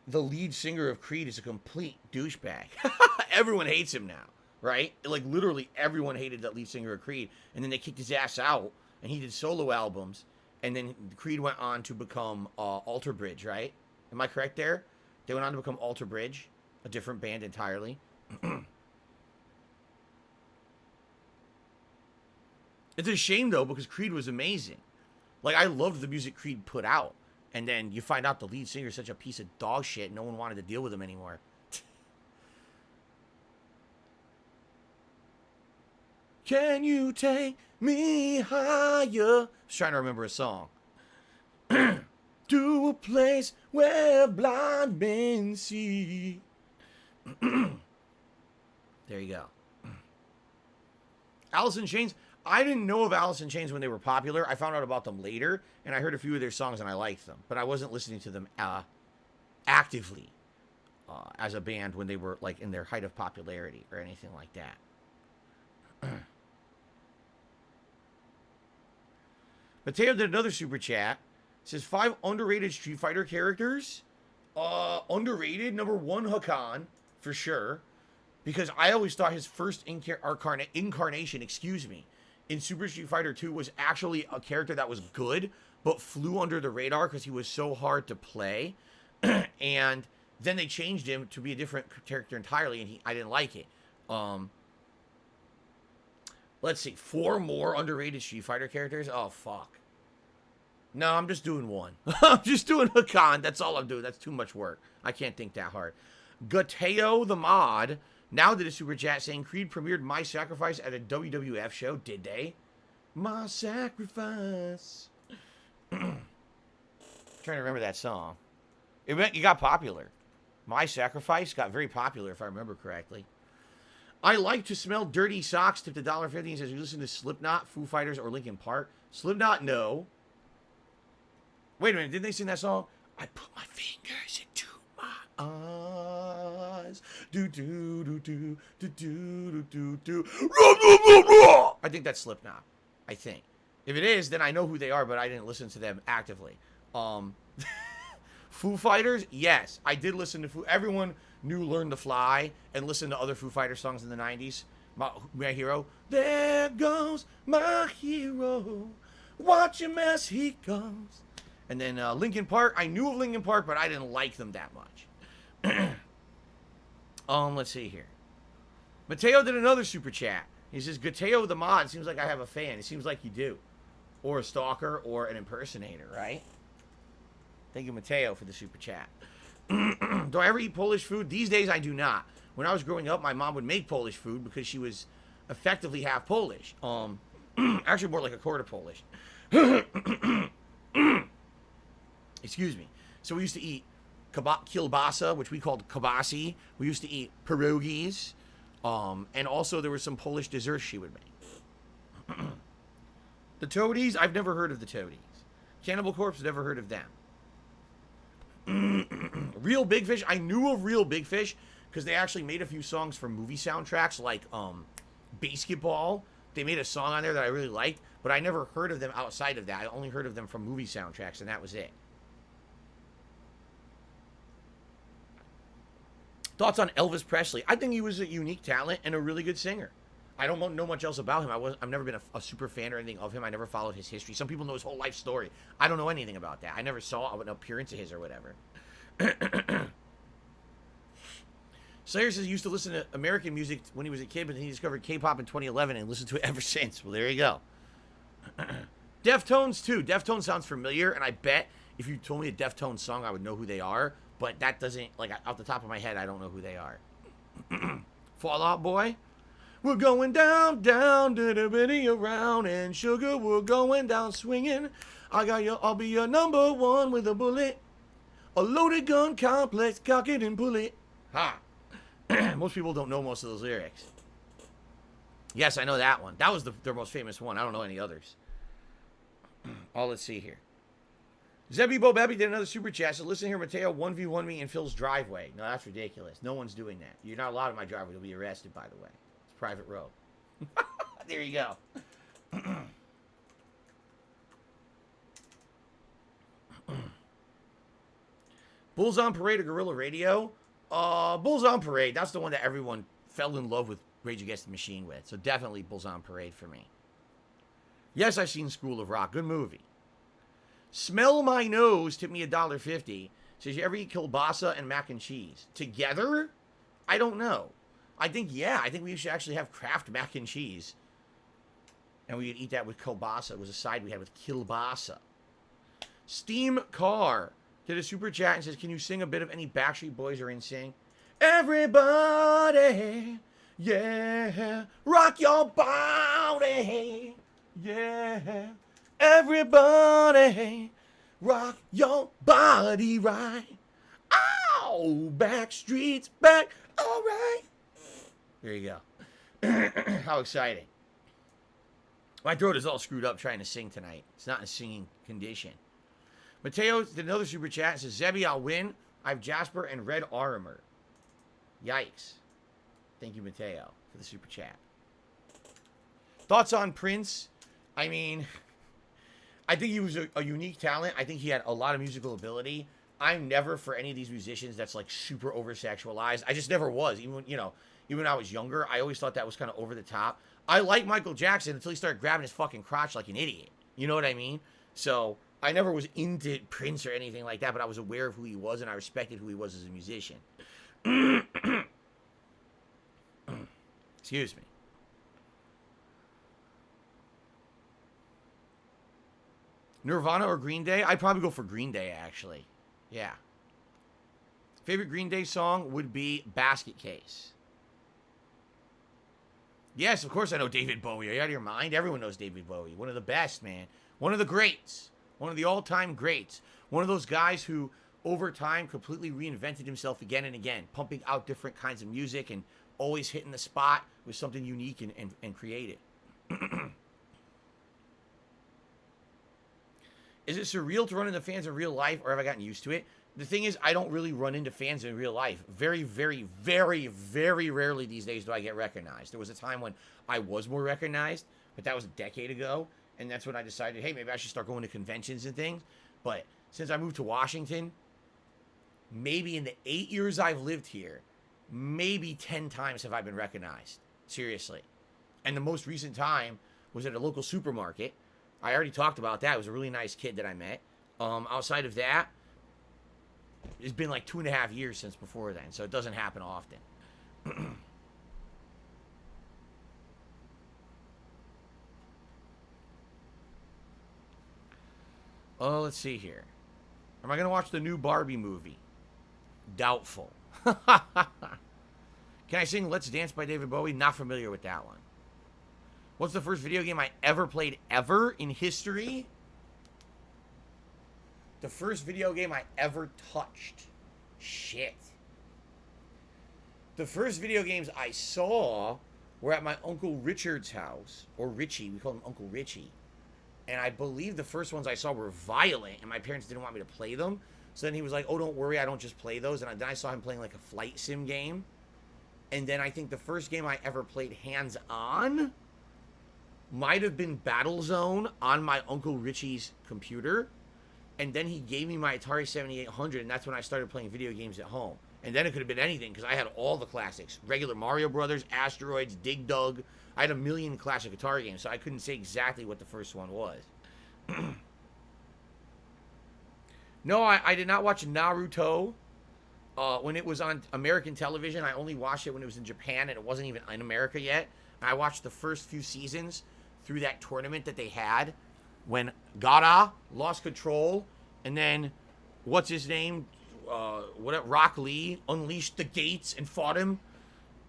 [SPEAKER 1] the lead singer of Creed is a complete douchebag. Everyone hates him now, right? Like, literally everyone hated that lead singer of Creed. And then they kicked his ass out, and he did solo albums. And then Creed went on to become Alter Bridge, right? Am I correct there? They went on to become Alter Bridge, a different band entirely. It's a shame, though, because Creed was amazing. Like, I loved the music Creed put out. And then you find out the lead singer is such a piece of dog shit, no one wanted to deal with him anymore. Can you take me higher? I was trying to remember a song. To a place where blind men see. There you go. Alice in Chains. I didn't know of Alice in Chains when they were popular. I found out about them later, and I heard a few of their songs, and I liked them. But I wasn't listening to them actively as a band when they were like in their height of popularity or anything like that. Mateo did another super chat. It says 5 underrated Street Fighter characters. Underrated, number 1, Hakan, for sure. Because I always thought his first incarnation, in Super Street Fighter 2 was actually a character that was good, but flew under the radar because he was so hard to play. And then they changed him to be a different character entirely, and I didn't like it. Let's see, 4 more underrated Street Fighter characters? Oh, fuck. No, I'm just doing 1. I'm just doing Hakan. That's all I'm doing. That's too much work. I can't think that hard. Gateo the Mod now did a super chat saying Creed premiered My Sacrifice at a WWF show. Did they? My Sacrifice. Trying to remember that song. It got popular. My Sacrifice got very popular, if I remember correctly. I like to smell dirty socks. Tipped $1.50 and says, you listen to Slipknot, Foo Fighters, or Linkin Park? Slipknot, no. Wait a minute, didn't they sing that song? I put my fingers into my eyes. Do do do do do do do do. I think that's Slipknot. I think. If it is, then I know who they are, but I didn't listen to them actively. Foo Fighters, yes, I did listen to Foo. Everyone knew Learn to Fly and listened to other Foo Fighters songs in the 90s. My hero. There goes my hero. Watch him as he goes. And then Linkin Park. I knew of Linkin Park, but I didn't like them that much. Let's see here. Mateo did another super chat. He says, Gateo the Mod. Seems like I have a fan. It seems like you do. Or a stalker or an impersonator, right? Thank you, Mateo, for the super chat. Do I ever eat Polish food? These days, I do not. When I was growing up, my mom would make Polish food because she was effectively half Polish. Actually, more like a quarter Polish. Excuse me. So we used to eat kielbasa, which we called kibasi. We used to eat pierogies. And also there were some Polish desserts she would make. The Toadies, I've never heard of the Toadies. Cannibal Corpse, never heard of them. Real Big Fish, I knew of Real Big Fish because they actually made a few songs for movie soundtracks like Basketball. They made a song on there that I really liked, but I never heard of them outside of that. I only heard of them from movie soundtracks, and that was it. Thoughts on Elvis Presley? I think he was a unique talent and a really good singer. I don't know much else about him. I've never been a super fan or anything of him. I never followed his history. Some people know his whole life story. I don't know anything about that. I never saw an appearance of his or whatever. Slayer says he used to listen to American music when he was a kid, but then he discovered K-pop in 2011 and listened to it ever since. Well, there you go. Deftones, too. Deftones sounds familiar, and I bet if you told me a Deftones song, I would know who they are. But that doesn't, like, off the top of my head, I don't know who they are. Fall Out Boy. We're going down, down, bitty around, and sugar, we're going down swinging. I'll be your number one with a bullet. A loaded gun complex, cock it and pull it. Ha. Most people don't know most of those lyrics. Yes, I know that one. That was their most famous one. I don't know any others. Let's see here. Zebby Bo Babby did another super chat. So listen here, Mateo 1v1 me in Phil's driveway. No, that's ridiculous. No one's doing that. You're not allowed in my driveway. You'll be arrested, by the way. It's private road. There you go. Bulls on Parade or Guerrilla Radio? Bulls on Parade. That's the one that everyone fell in love with Rage Against the Machine with. So definitely Bulls on Parade for me. Yes, I've seen School of Rock. Good movie. Smell My Nose tipped me $1.50. Says, you ever eat kielbasa and mac and cheese? Together? I don't know. I think we should actually have Kraft mac and cheese. And we would eat that with kielbasa. It was a side we had with kielbasa. Steam Car did a super chat and says, can you sing a bit of any Backstreet Boys or NSYNC? Everybody, yeah, rock your body, yeah. Everybody, rock your body right. Ow, Backstreet's back, all right. There you go. How exciting. My throat is all screwed up trying to sing tonight. It's not in a singing condition. Mateo did another super chat and says, Zebby, I'll win. I have Jasper and red armor. Yikes. Thank you, Mateo, for the super chat. Thoughts on Prince? I mean, I think he was a unique talent. I think he had a lot of musical ability. I'm never for any of these musicians that's like super over-sexualized. I just never was. Even when I was younger, I always thought that was kind of over the top. I like Michael Jackson until he started grabbing his fucking crotch like an idiot. You know what I mean? So I never was into Prince or anything like that, but I was aware of who he was and I respected who he was as a musician. Excuse me. Nirvana or Green Day? I'd probably go for Green Day, actually. Yeah. Favorite Green Day song would be Basket Case. Yes, of course I know David Bowie. Are you out of your mind? Everyone knows David Bowie. One of the best, man. One of the greats. One of the all-time greats. One of those guys who, over time, completely reinvented himself again and again, pumping out different kinds of music and always hitting the spot with something unique and creative. Is it surreal to run into fans in real life, or have I gotten used to it? The thing is, I don't really run into fans in real life. Very, very, very, very rarely these days do I get recognized. There was a time when I was more recognized, but that was a decade ago, and that's when I decided, hey, maybe I should start going to conventions and things. But since I moved to Washington, maybe in the 8 years I've lived here, maybe 10 times have I been recognized. Seriously. And the most recent time was at a local supermarket. I already talked about that. It was a really nice kid that I met. Outside of that, it's been like 2.5 years since before then, so it doesn't happen often. Let's see here. Am I going to watch the new Barbie movie? Doubtful. Can I sing Let's Dance by David Bowie? Not familiar with that one. What's the first video game I ever played ever in history? The first video game I ever touched. Shit. The first video games I saw were at my Uncle Richard's house. Or Richie. We call him Uncle Richie. And I believe the first ones I saw were violent. And my parents didn't want me to play them. So then he was like, oh, don't worry. I don't just play those. And then I saw him playing like a flight sim game. And then I think the first game I ever played hands-on might have been Battlezone on my Uncle Richie's computer. And then he gave me my Atari 7800, and that's when I started playing video games at home. And then it could have been anything, because I had all the classics. Regular Mario Brothers, Asteroids, Dig Dug. I had a million classic Atari games, so I couldn't say exactly what the first one was. No, I did not watch Naruto when it was on American television. I only watched it when it was in Japan, and it wasn't even in America yet. I watched the first few seasons through that tournament that they had when Gaara lost control, and then what's his name, Rock Lee unleashed the gates and fought him,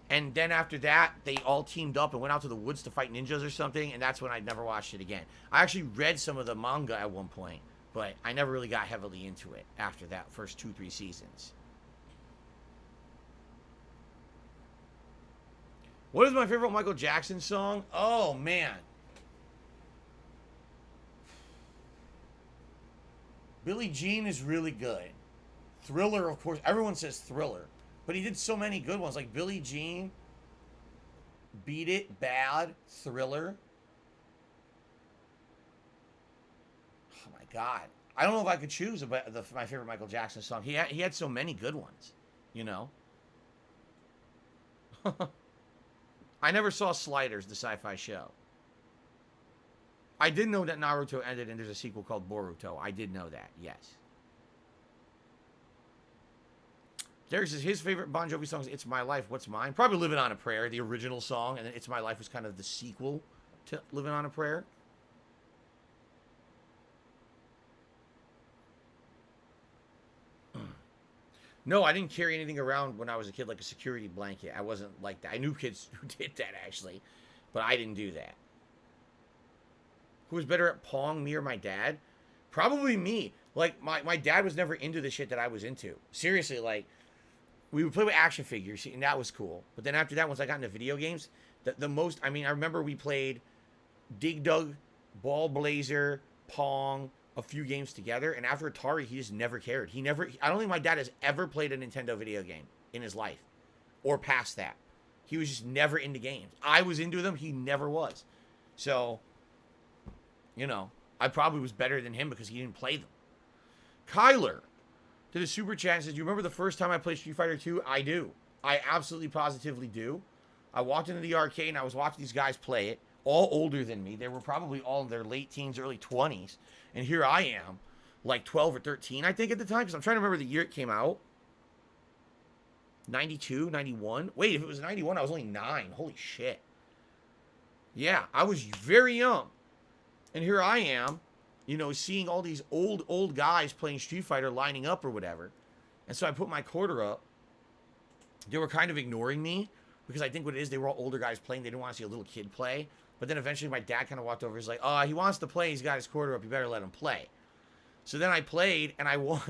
[SPEAKER 1] and then after that they all teamed up and went out to the woods to fight ninjas or something, and that's when I never watched it again. I actually read some of the manga at one point. But I never really got heavily into it after that first 2-3 seasons. What is my favorite Michael Jackson song? Oh, man. Billie Jean is really good. Thriller, of course. Everyone says Thriller. But he did so many good ones. Like Billie Jean, Beat It, Bad, Thriller. Oh, my God. I don't know if I could choose my favorite Michael Jackson song. He had so many good ones, you know. I never saw Sliders, the sci-fi show. I did know that Naruto ended and there's a sequel called Boruto. I did know that, yes. Derek says his favorite Bon Jovi song is It's My Life, What's Mine? Probably Living on a Prayer, the original song, and then It's My Life was kind of the sequel to Living on a Prayer. No, I didn't carry anything around when I was a kid like a security blanket. I wasn't like that. I knew kids who did that, actually, but I didn't do that. Who was better at Pong, me or my dad? Probably me. Like, my dad was never into the shit that I was into. Seriously, like, we would play with action figures, and that was cool. But then after that, once I got into video games, the most, I mean, I remember we played Dig Dug, Ball Blazer, Pong, a few games together, and after Atari, he just never cared. I don't think my dad has ever played a Nintendo video game in his life, or past that. He was just never into games. I was into them, he never was. So, you know, I probably was better than him because he didn't play them. Kyler, to the super chat, says, do you remember the first time I played Street Fighter 2? I do. I absolutely positively do. I walked into the arcade and I was watching these guys play it, all older than me. They were probably all in their late teens, early 20s. And here I am, like 12 or 13, I think, at the time, because I'm trying to remember the year it came out. 92, 91? Wait, if it was 91, I was only 9. Holy shit. Yeah, I was very young. And here I am, you know, seeing all these old guys playing Street Fighter lining up or whatever. And so I put my quarter up. They were kind of ignoring me because I think what it is, they were all older guys playing. They didn't want to see a little kid play. But then eventually my dad kind of walked over. He's like, he wants to play. He's got his quarter up. You better let him play. So then I played and I won.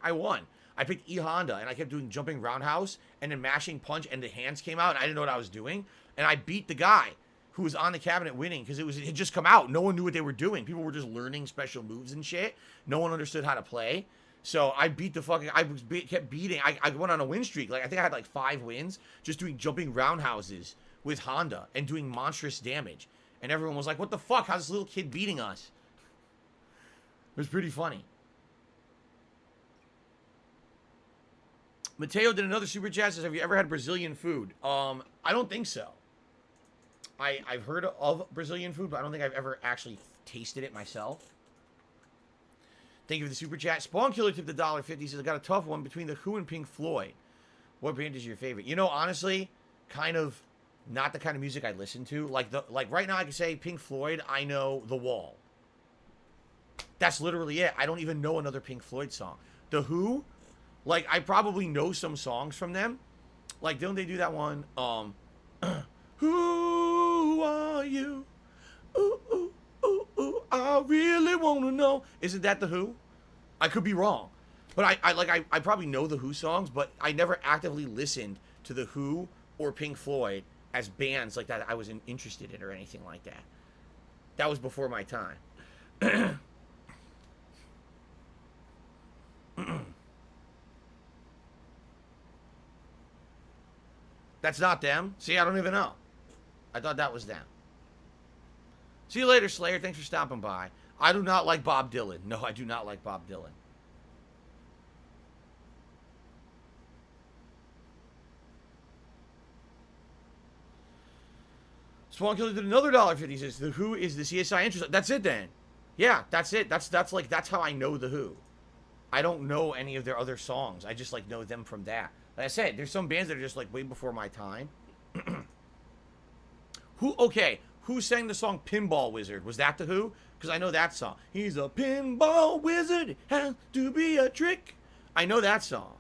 [SPEAKER 1] I won. I picked E Honda and I kept doing jumping roundhouse and then mashing punch and the hands came out and I didn't know what I was doing. And I beat the guy who was on the cabinet winning because it had just come out. No one knew what they were doing. People were just learning special moves and shit. No one understood how to play. So I beat the fucking, kept beating. I went on a win streak. Like, I think I had like 5 wins just doing jumping roundhouses with Honda and doing monstrous damage. And everyone was like, what the fuck? How's this little kid beating us? It was pretty funny. Mateo did another super chat. Says, have you ever had Brazilian food? I don't think so. I've heard of Brazilian food, but I don't think I've ever actually tasted it myself. Thank you for the super chat. Spawn Killer tipped $1.50. Says, I got a tough one between The Who and Pink Floyd. What band is your favorite? You know, honestly, kind of not the kind of music I listen to. Like right now I can say Pink Floyd, I know The Wall. That's literally it. I don't even know another Pink Floyd song. The Who, like, I probably know some songs from them. Like, don't they do that one? Who are you? Ooh, ooh, ooh, ooh, I really want to know. Isn't that The Who? I could be wrong. But I probably know The Who songs, but I never actively listened to The Who or Pink Floyd as bands like that I was interested in or anything like that. That was before my time. That's not them? See, I don't even know. I thought that was them. See you later, Slayer. Thanks for stopping by. I do not like Bob Dylan. No, I do not like Bob Dylan. Spawn Killer did another $1.50. Says, The Who is the CSI interest. That's it then. Yeah, that's it. That's how I know The Who. I don't know any of their other songs. I just, like, know them from that. Like I said, there's some bands that are just, like, way before my time. Who sang the song Pinball Wizard? Was that The Who? Because I know that song. He's a pinball wizard, has to be a trick. I know that song.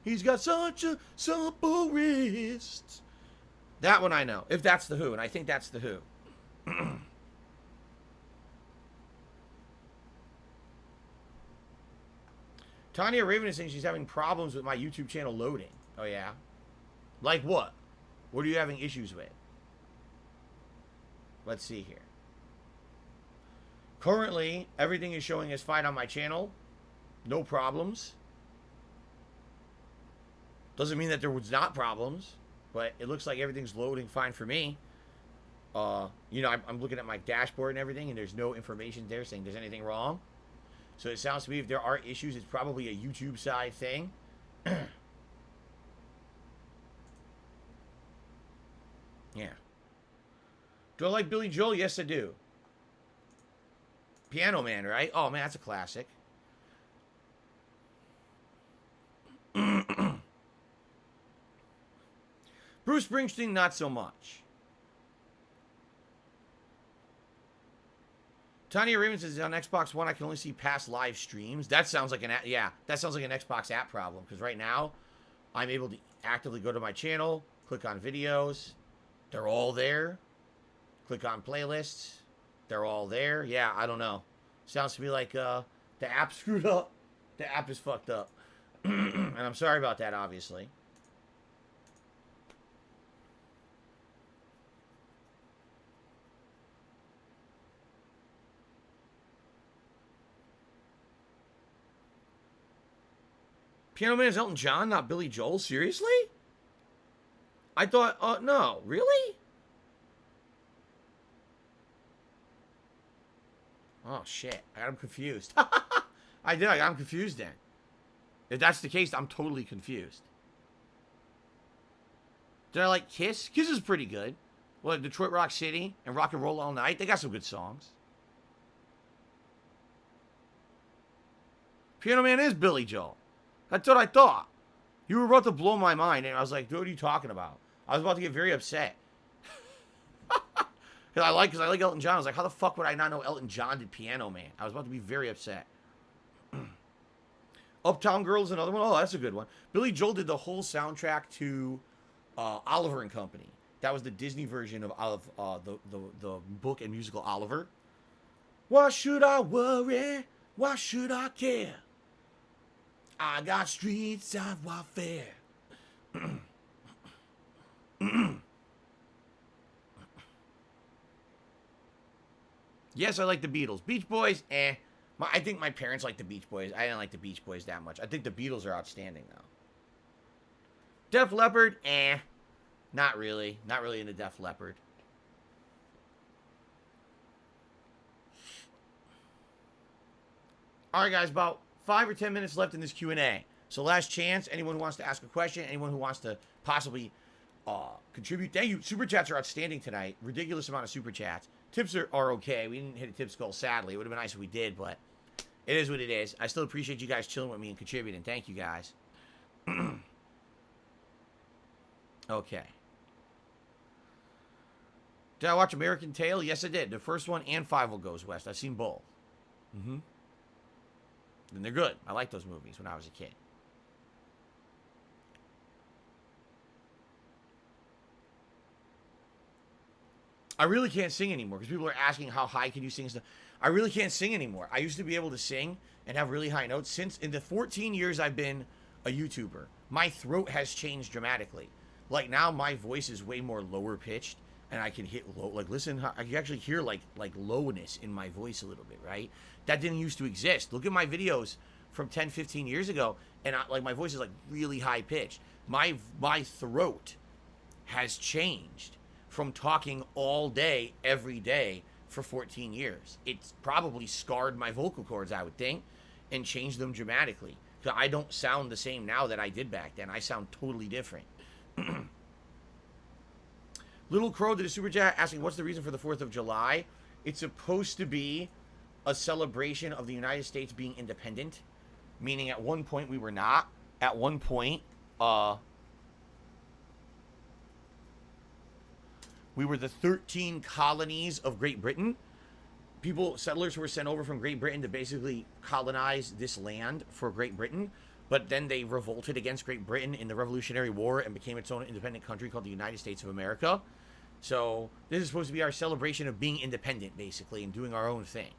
[SPEAKER 1] He's got such a supple wrist. That one I know. If that's The Who, and I think that's The Who. Tanya Raven is saying she's having problems with my YouTube channel loading. Oh, yeah? Like what? What are you having issues with? Let's see here. Currently, everything is showing as fine on my channel. No problems. Doesn't mean that there was not problems, but it looks like everything's loading fine for me. You know, I'm looking at my dashboard and everything, and there's no information there saying there's anything wrong. So it sounds to me if there are issues, it's probably a YouTube side thing. Yeah. Do I like Billy Joel? Yes, I do. Piano Man, right? Oh, man, that's a classic. Bruce Springsteen, not so much. Tanya Raven says on Xbox One I can only see past live streams. That sounds like an that sounds like an Xbox app problem, because right now I'm able to actively go to my channel, click on videos, they're all there. Click on playlists, they're all there. Yeah, I don't know. Sounds to me like the app screwed up. The app is fucked up. And I'm sorry about that, obviously. Piano Man is Elton John, not Billy Joel? Seriously? I thought, no. Really? Oh, shit. I got him confused. I got him confused then. If that's the case, I'm totally confused. Did I like Kiss? Kiss is pretty good. Well, Detroit Rock City and Rock and Roll All Night, they got some good songs. Piano Man is Billy Joel. That's what I thought. You were about to blow my mind, and I was like, dude, what are you talking about? I was about to get very upset. Because I like Elton John. I was like, how the fuck would I not know Elton John did Piano Man? I was about to be very upset. Uptown Girl is another one. Oh, that's a good one. Billy Joel did the whole soundtrack to Oliver and Company. That was the Disney version of the book and musical Oliver. Why should I worry? Why should I care? I got streets of warfare. Yes, I like the Beatles. Beach Boys, eh. I think my parents like the Beach Boys. I didn't like the Beach Boys that much. I think the Beatles are outstanding, though. Def Leppard, eh. Not really. Not really into Def Leppard. All right, guys, about 5 or 10 minutes left in this Q&A. So last chance, anyone who wants to ask a question, anyone who wants to possibly contribute. Thank you. Super chats are outstanding tonight. Ridiculous amount of super chats. Tips are okay. We didn't hit a tips goal, sadly. It would have been nice if we did, but it is what it is. I still appreciate you guys chilling with me and contributing. Thank you, guys. Okay. Did I watch American Tail? Yes, I did. The first one and Five Will Goes West. I've seen both. And they're good. I liked those movies when I was a kid. I really can't sing anymore because people are asking how high can you sing and stuff. I really can't sing anymore. I used to be able to sing and have really high notes. Since in the 14 years I've been a YouTuber, my throat has changed dramatically. Like now my voice is way more lower pitched and I can hit low. Like listen, I can actually hear like lowness in my voice a little bit, right? That didn't used to exist. Look at my videos from 10, 15 years ago and like my voice is like really high pitched. My throat has changed from talking all day, every day for 14 years. It's probably scarred my vocal cords, I would think, and changed them dramatically. So I don't sound the same now that I did back then. I sound totally different. Little Crow did a super chat asking, what's the reason for the 4th of July? It's supposed to be a celebration of the United States being independent, meaning at one point we were not. At one point, we were the 13 colonies of Great Britain. Settlers who were sent over from Great Britain to basically colonize this land for Great Britain. But then they revolted against Great Britain in the Revolutionary War and became its own independent country called the United States of America. So this is supposed to be our celebration of being independent, basically, and doing our own thing.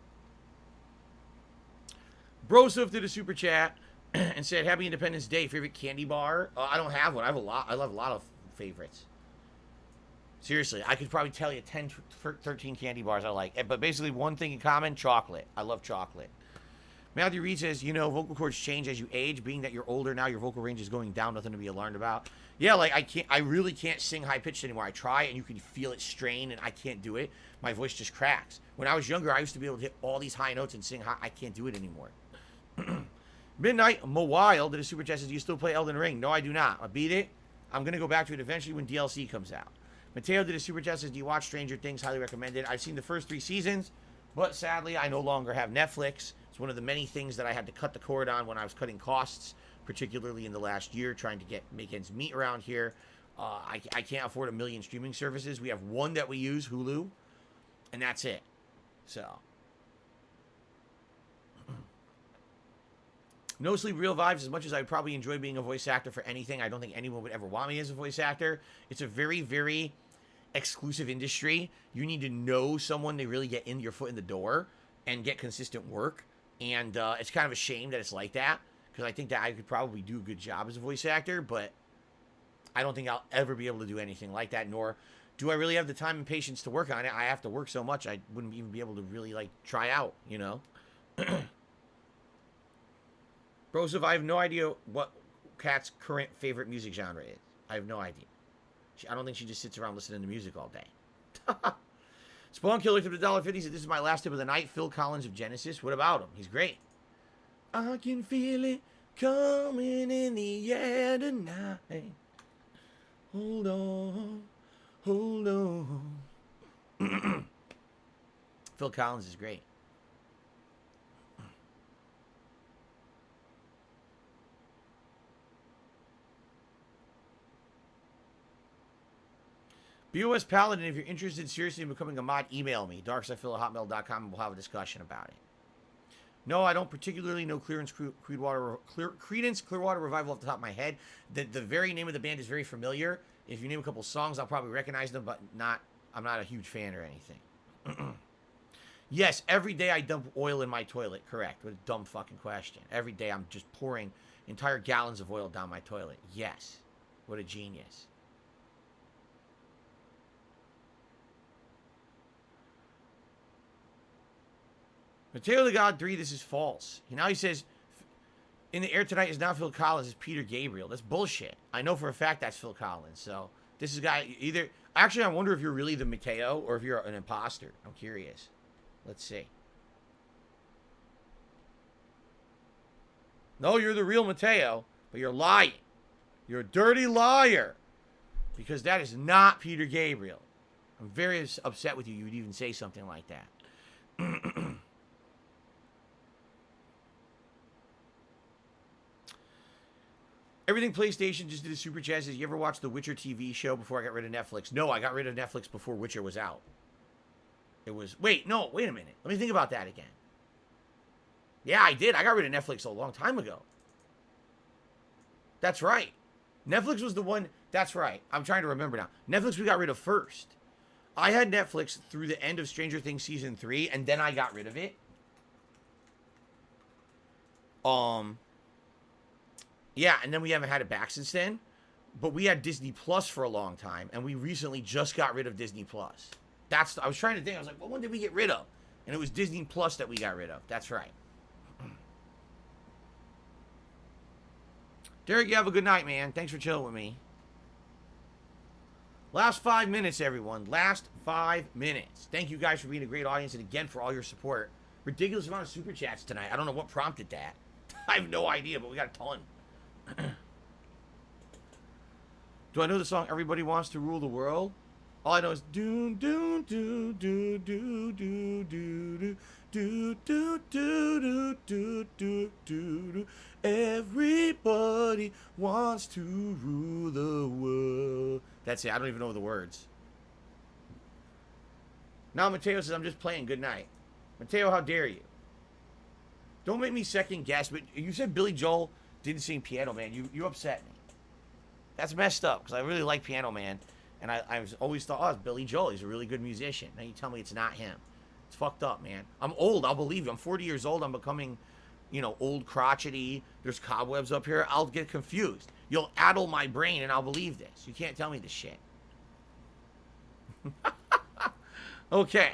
[SPEAKER 1] Broseph did a super chat. and said, Happy Independence Day. Favorite candy bar? I don't have one. I have a lot. I love a lot of favorites. Seriously, I could probably tell you 10, 13 candy bars I like. But basically, one thing in common, chocolate. I love chocolate. Matthew Reed says, vocal cords change as you age. Being that you're older now, your vocal range is going down. Nothing to be alarmed about. Yeah, like I really can't sing high-pitched anymore. I try, and you can feel it strain, and I can't do it. My voice just cracks. When I was younger, I used to be able to hit all these high notes and sing high. I can't do it anymore. Midnight Mawile did a super chat says, do you still play Elden Ring? No, I do not. I beat it. I'm going to go back to it eventually when DLC comes out. Mateo did a super chat says, do you watch Stranger Things? Highly recommended. I've seen the first 3 seasons, but sadly, I no longer have Netflix. It's one of the many things that I had to cut the cord on when I was cutting costs, particularly in the last year, trying to make ends meet around here. I can't afford a million streaming services. We have one that we use, Hulu, and that's it. So, no sleep, real vibes. As much as I probably enjoy being a voice actor for anything, I don't think anyone would ever want me as a voice actor. It's a very, very exclusive industry. You need to know someone to really get your foot in the door and get consistent work. And it's kind of a shame that it's like that, because I think that I could probably do a good job as a voice actor, but I don't think I'll ever be able to do anything like that, nor do I really have the time and patience to work on it. I have to work so much, I wouldn't even be able to really, try out, Broseph, I have no idea what Kat's current favorite music genre is. I have no idea. I don't think she just sits around listening to music all day. Spawn Killer tipped $1.50. Said, this is my last tip of the night. Phil Collins of Genesis. What about him? He's great. I can feel it coming in the air tonight. Hold on. Hold on. Phil Collins is great. BOS Paladin, if you're interested seriously in becoming a mod, email me, darksidephil@hotmail.com, and we'll have a discussion about it. No, I don't particularly know Creedence Clearwater Revival off the top of my head. The very name of the band is very familiar. If you name a couple songs, I'll probably recognize them, but I'm not a huge fan or anything. Yes, every day I dump oil in my toilet. Correct. What a dumb fucking question. Every day I'm just pouring entire gallons of oil down my toilet. Yes. What a genius. Mateo the God 3, this is false. Now he says, in the air tonight is not Phil Collins, it's Peter Gabriel. That's bullshit. I know for a fact that's Phil Collins. So this is a guy either... Actually, I wonder if you're really the Mateo or if you're an imposter. I'm curious. Let's see. No, you're the real Mateo, but you're lying. You're a dirty liar. Because that is not Peter Gabriel. I'm very upset with you. You would even say something like that. Everything PlayStation just did a super chat. Says, you ever watch the Witcher TV show before I got rid of Netflix? No, I got rid of Netflix before Witcher was out. It was... Wait a minute. Let me think about that again. Yeah, I did. I got rid of Netflix a long time ago. That's right. Netflix was the one... That's right. I'm trying to remember now. Netflix we got rid of first. I had Netflix through the end of Stranger Things Season 3, and then I got rid of it. Yeah, and then we haven't had it back since then. But we had Disney Plus for a long time, and we recently just got rid of Disney Plus. I was trying to think. I was like, well, when did we get rid of? And it was Disney Plus that we got rid of. That's right. Derek, you have a good night, man. Thanks for chilling with me. Last 5 minutes, everyone. Last 5 minutes. Thank you guys for being a great audience, and again, for all your support. Ridiculous amount of super chats tonight. I don't know what prompted that. I have no idea, but we got a ton. Do I know the song Everybody Wants to Rule the World? All I know is do do do do do do do do do do do do do. Everybody wants to rule the world. That's it. I don't even know the words. Now Mateo says I'm just playing. Good night. Mateo, how dare you? Don't make me second guess, but you said Billy Joel didn't sing Piano Man. You upset me. That's messed up, because I really like Piano Man. And I always thought, oh, it's Billy Joel. He's a really good musician. Now you tell me it's not him. It's fucked up, man. I'm old. I'll believe you. I'm 40 years old. I'm becoming old crotchety, there's cobwebs up here, I'll get confused. You'll addle my brain and I'll believe this. You can't tell me this shit. Okay.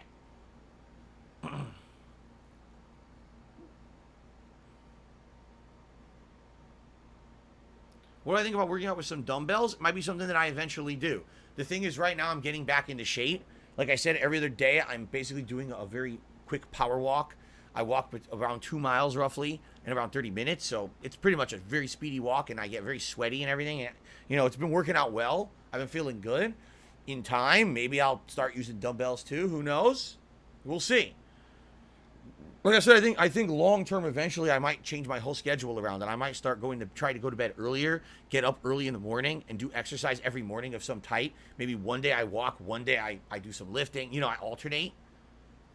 [SPEAKER 1] What do I think about working out with some dumbbells? It might be something that I eventually do. The thing is, right now I'm getting back into shape. Like I said, every other day I'm basically doing a very quick power walk. I walk around 2 miles roughly in around 30 minutes. So it's pretty much a very speedy walk, and I get very sweaty and everything. And, it's been working out well. I've been feeling good. In time, maybe I'll start using dumbbells too. Who knows? We'll see. Like I said, I think long term, eventually, I might change my whole schedule around, and I might start try to go to bed earlier, get up early in the morning, and do exercise every morning of some type. Maybe one day I walk, one day I do some lifting. I alternate.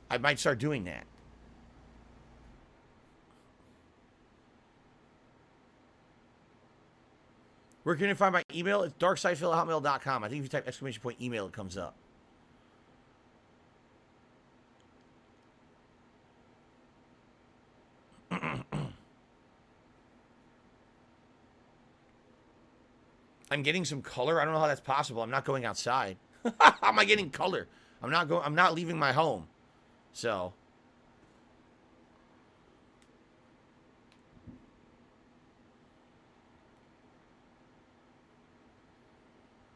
[SPEAKER 1] I might start doing that. Where can you find my email? It's darksidephil@hotmail.com. I think if you type !email, it comes up. I'm getting some color. I don't know how that's possible. I'm not going outside. How am I getting color? I'm not leaving my home. So.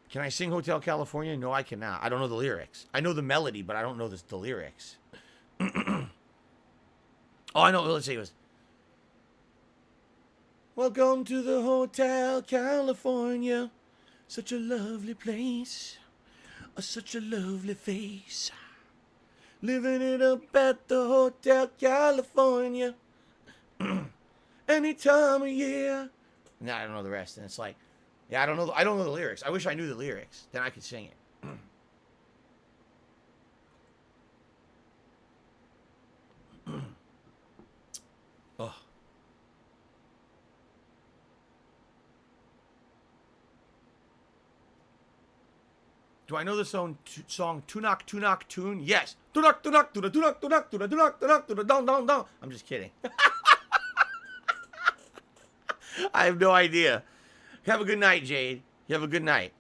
[SPEAKER 1] Can I sing Hotel California? No, I cannot. I don't know the lyrics. I know the melody, but I don't know the lyrics. Oh, I know. Let's see. It was. Welcome to the Hotel California. Such a lovely place. Such a lovely face. Living it up at the Hotel California. Any time of year. Nah, I don't know the rest. And it's like, yeah, I don't know the lyrics. I wish I knew the lyrics. Then I could sing it. Oh. Do I know the song Tunak Tunak Tune? Yes. Tunak Tunak Tunak Tunak Tunak Tunak Tunak Tunak Tunak Dong Dong Dong. I'm just kidding. I have no idea. Have a good night, Jade. You have a good night.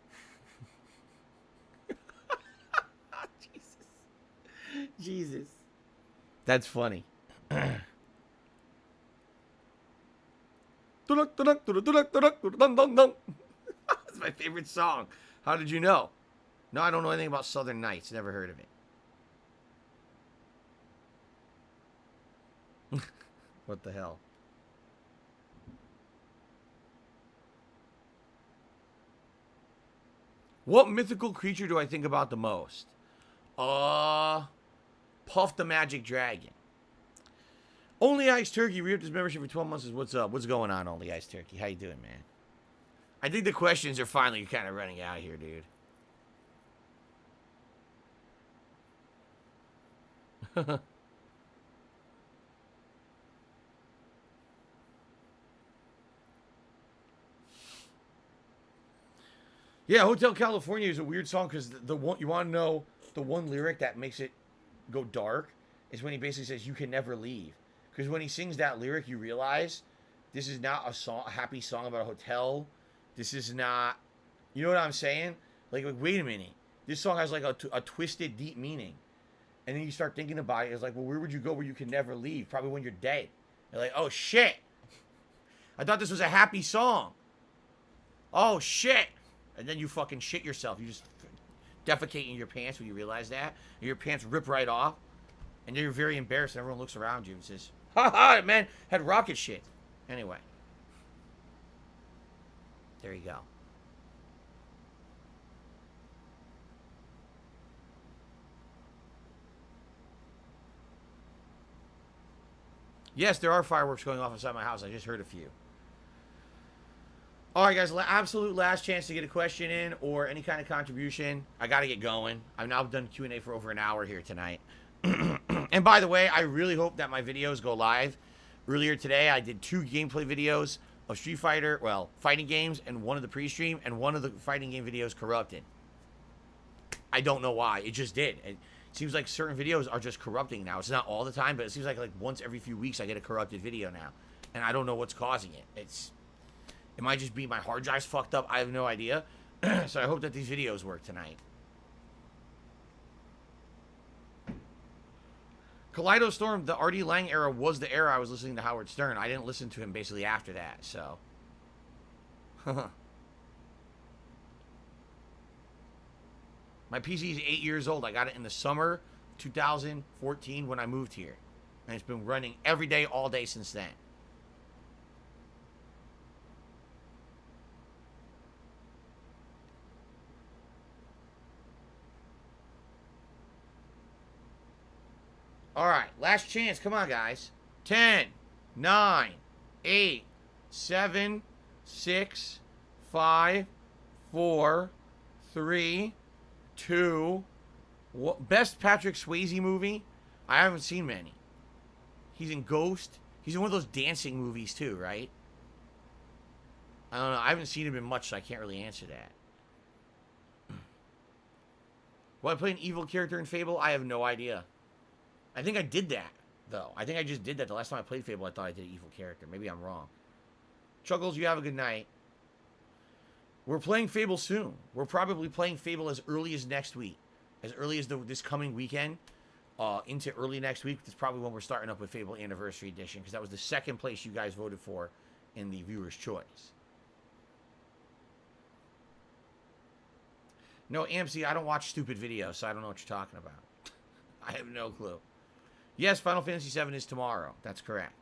[SPEAKER 1] Jesus. That's funny. That's my favorite song. How did you know? No, I don't know anything about Southern Nights. Never heard of it. What the hell? What mythical creature do I think about the most? Puff the Magic Dragon. Only Ice Turkey re-upped his membership for 12 months. What's up? What's going on, Only Ice Turkey? How you doing, man? I think the questions are finally kind of running out here, dude. Yeah, Hotel California is a weird song because the one you want to know the one lyric that makes it go dark is when he basically says you can never leave. Because when he sings that lyric, you realize this is not a happy song about a hotel. This is not, you know what I'm saying? Like wait a minute, this song has like a twisted, deep meaning. And then you start thinking about it. It's like, well, where would you go where you can never leave? Probably when you're dead. You're like, oh shit, I thought this was a happy song. Oh shit. And then you fucking shit yourself. You just defecate in your pants when you realize that. And your pants rip right off. And you're very embarrassed. And everyone looks around you and says, ha ha, man had rocket shit. Anyway. There you go. Yes, there are fireworks going off inside my house. I just heard a few. All right, guys, absolute last chance to get a question in or any kind of contribution. I got to get going. I've now done Q&A for over an hour here tonight. And by the way, I really hope that my videos go live. Earlier today, I did 2 gameplay videos of Street Fighter, well, fighting games, and one of the pre-stream, and one of the fighting game videos corrupted. I don't know why. It just did. It seems like certain videos are just corrupting now. It's not all the time, but it seems like once every few weeks I get a corrupted video now. and I don't know what's causing it. It might just be my hard drive's fucked up. I have no idea. So I hope that these videos work tonight. Kaleidostorm, the R.D. Lang era was the era I was listening to Howard Stern. I didn't listen to him basically after that, so. My PC is 8 years old. I got it in the summer 2014 when I moved here. And it's been running every day, all day since then. All right, last chance. Come on, guys. 10, 9, 8, 7, 6, 5, 4, 3, 2. Best Patrick Swayze movie? I haven't seen many. He's in Ghost. He's in one of those dancing movies too, right? I don't know. I haven't seen him in much, so I can't really answer that. Will I play an evil character in Fable? I have no idea. I think I did that, though. I think I just did that. The last time I played Fable, I thought I did an evil character. Maybe I'm wrong. Chuckles, you have a good night. We're playing Fable soon. We're probably playing Fable as early as next week. As early as this coming weekend. Into early next week. That's probably when we're starting up with Fable Anniversary Edition. Because that was the second place you guys voted for in the viewer's choice. No, AMC, I don't watch stupid videos, so I don't know what you're talking about. I have no clue. Yes, Final Fantasy VII is tomorrow. That's correct.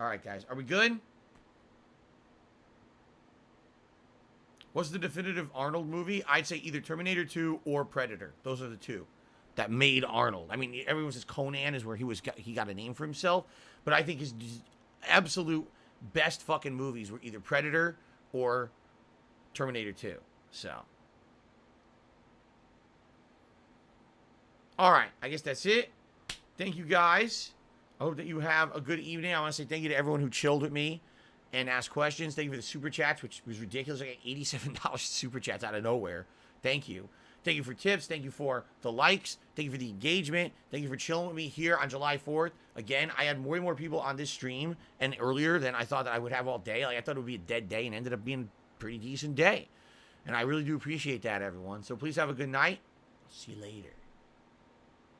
[SPEAKER 1] All right, guys. Are we good? What's the definitive Arnold movie? I'd say either Terminator 2 or Predator. Those are the two that made Arnold. I mean, everyone says Conan is where he got a name for himself. But I think his absolute best fucking movies were either Predator or Terminator 2. So. All right. I guess that's it. Thank you, guys. I hope that you have a good evening. I want to say thank you to everyone who chilled with me and asked questions. Thank you for the super chats, which was ridiculous. I got $87 super chats out of nowhere. Thank you. Thank you for tips. Thank you for the likes. Thank you for the engagement. Thank you for chilling with me here on July 4th. Again, I had more and more people on this stream and earlier than I thought that I would have all day. Like, I thought it would be a dead day and ended up being a pretty decent day. And I really do appreciate that, everyone. So please have a good night. I'll see you later.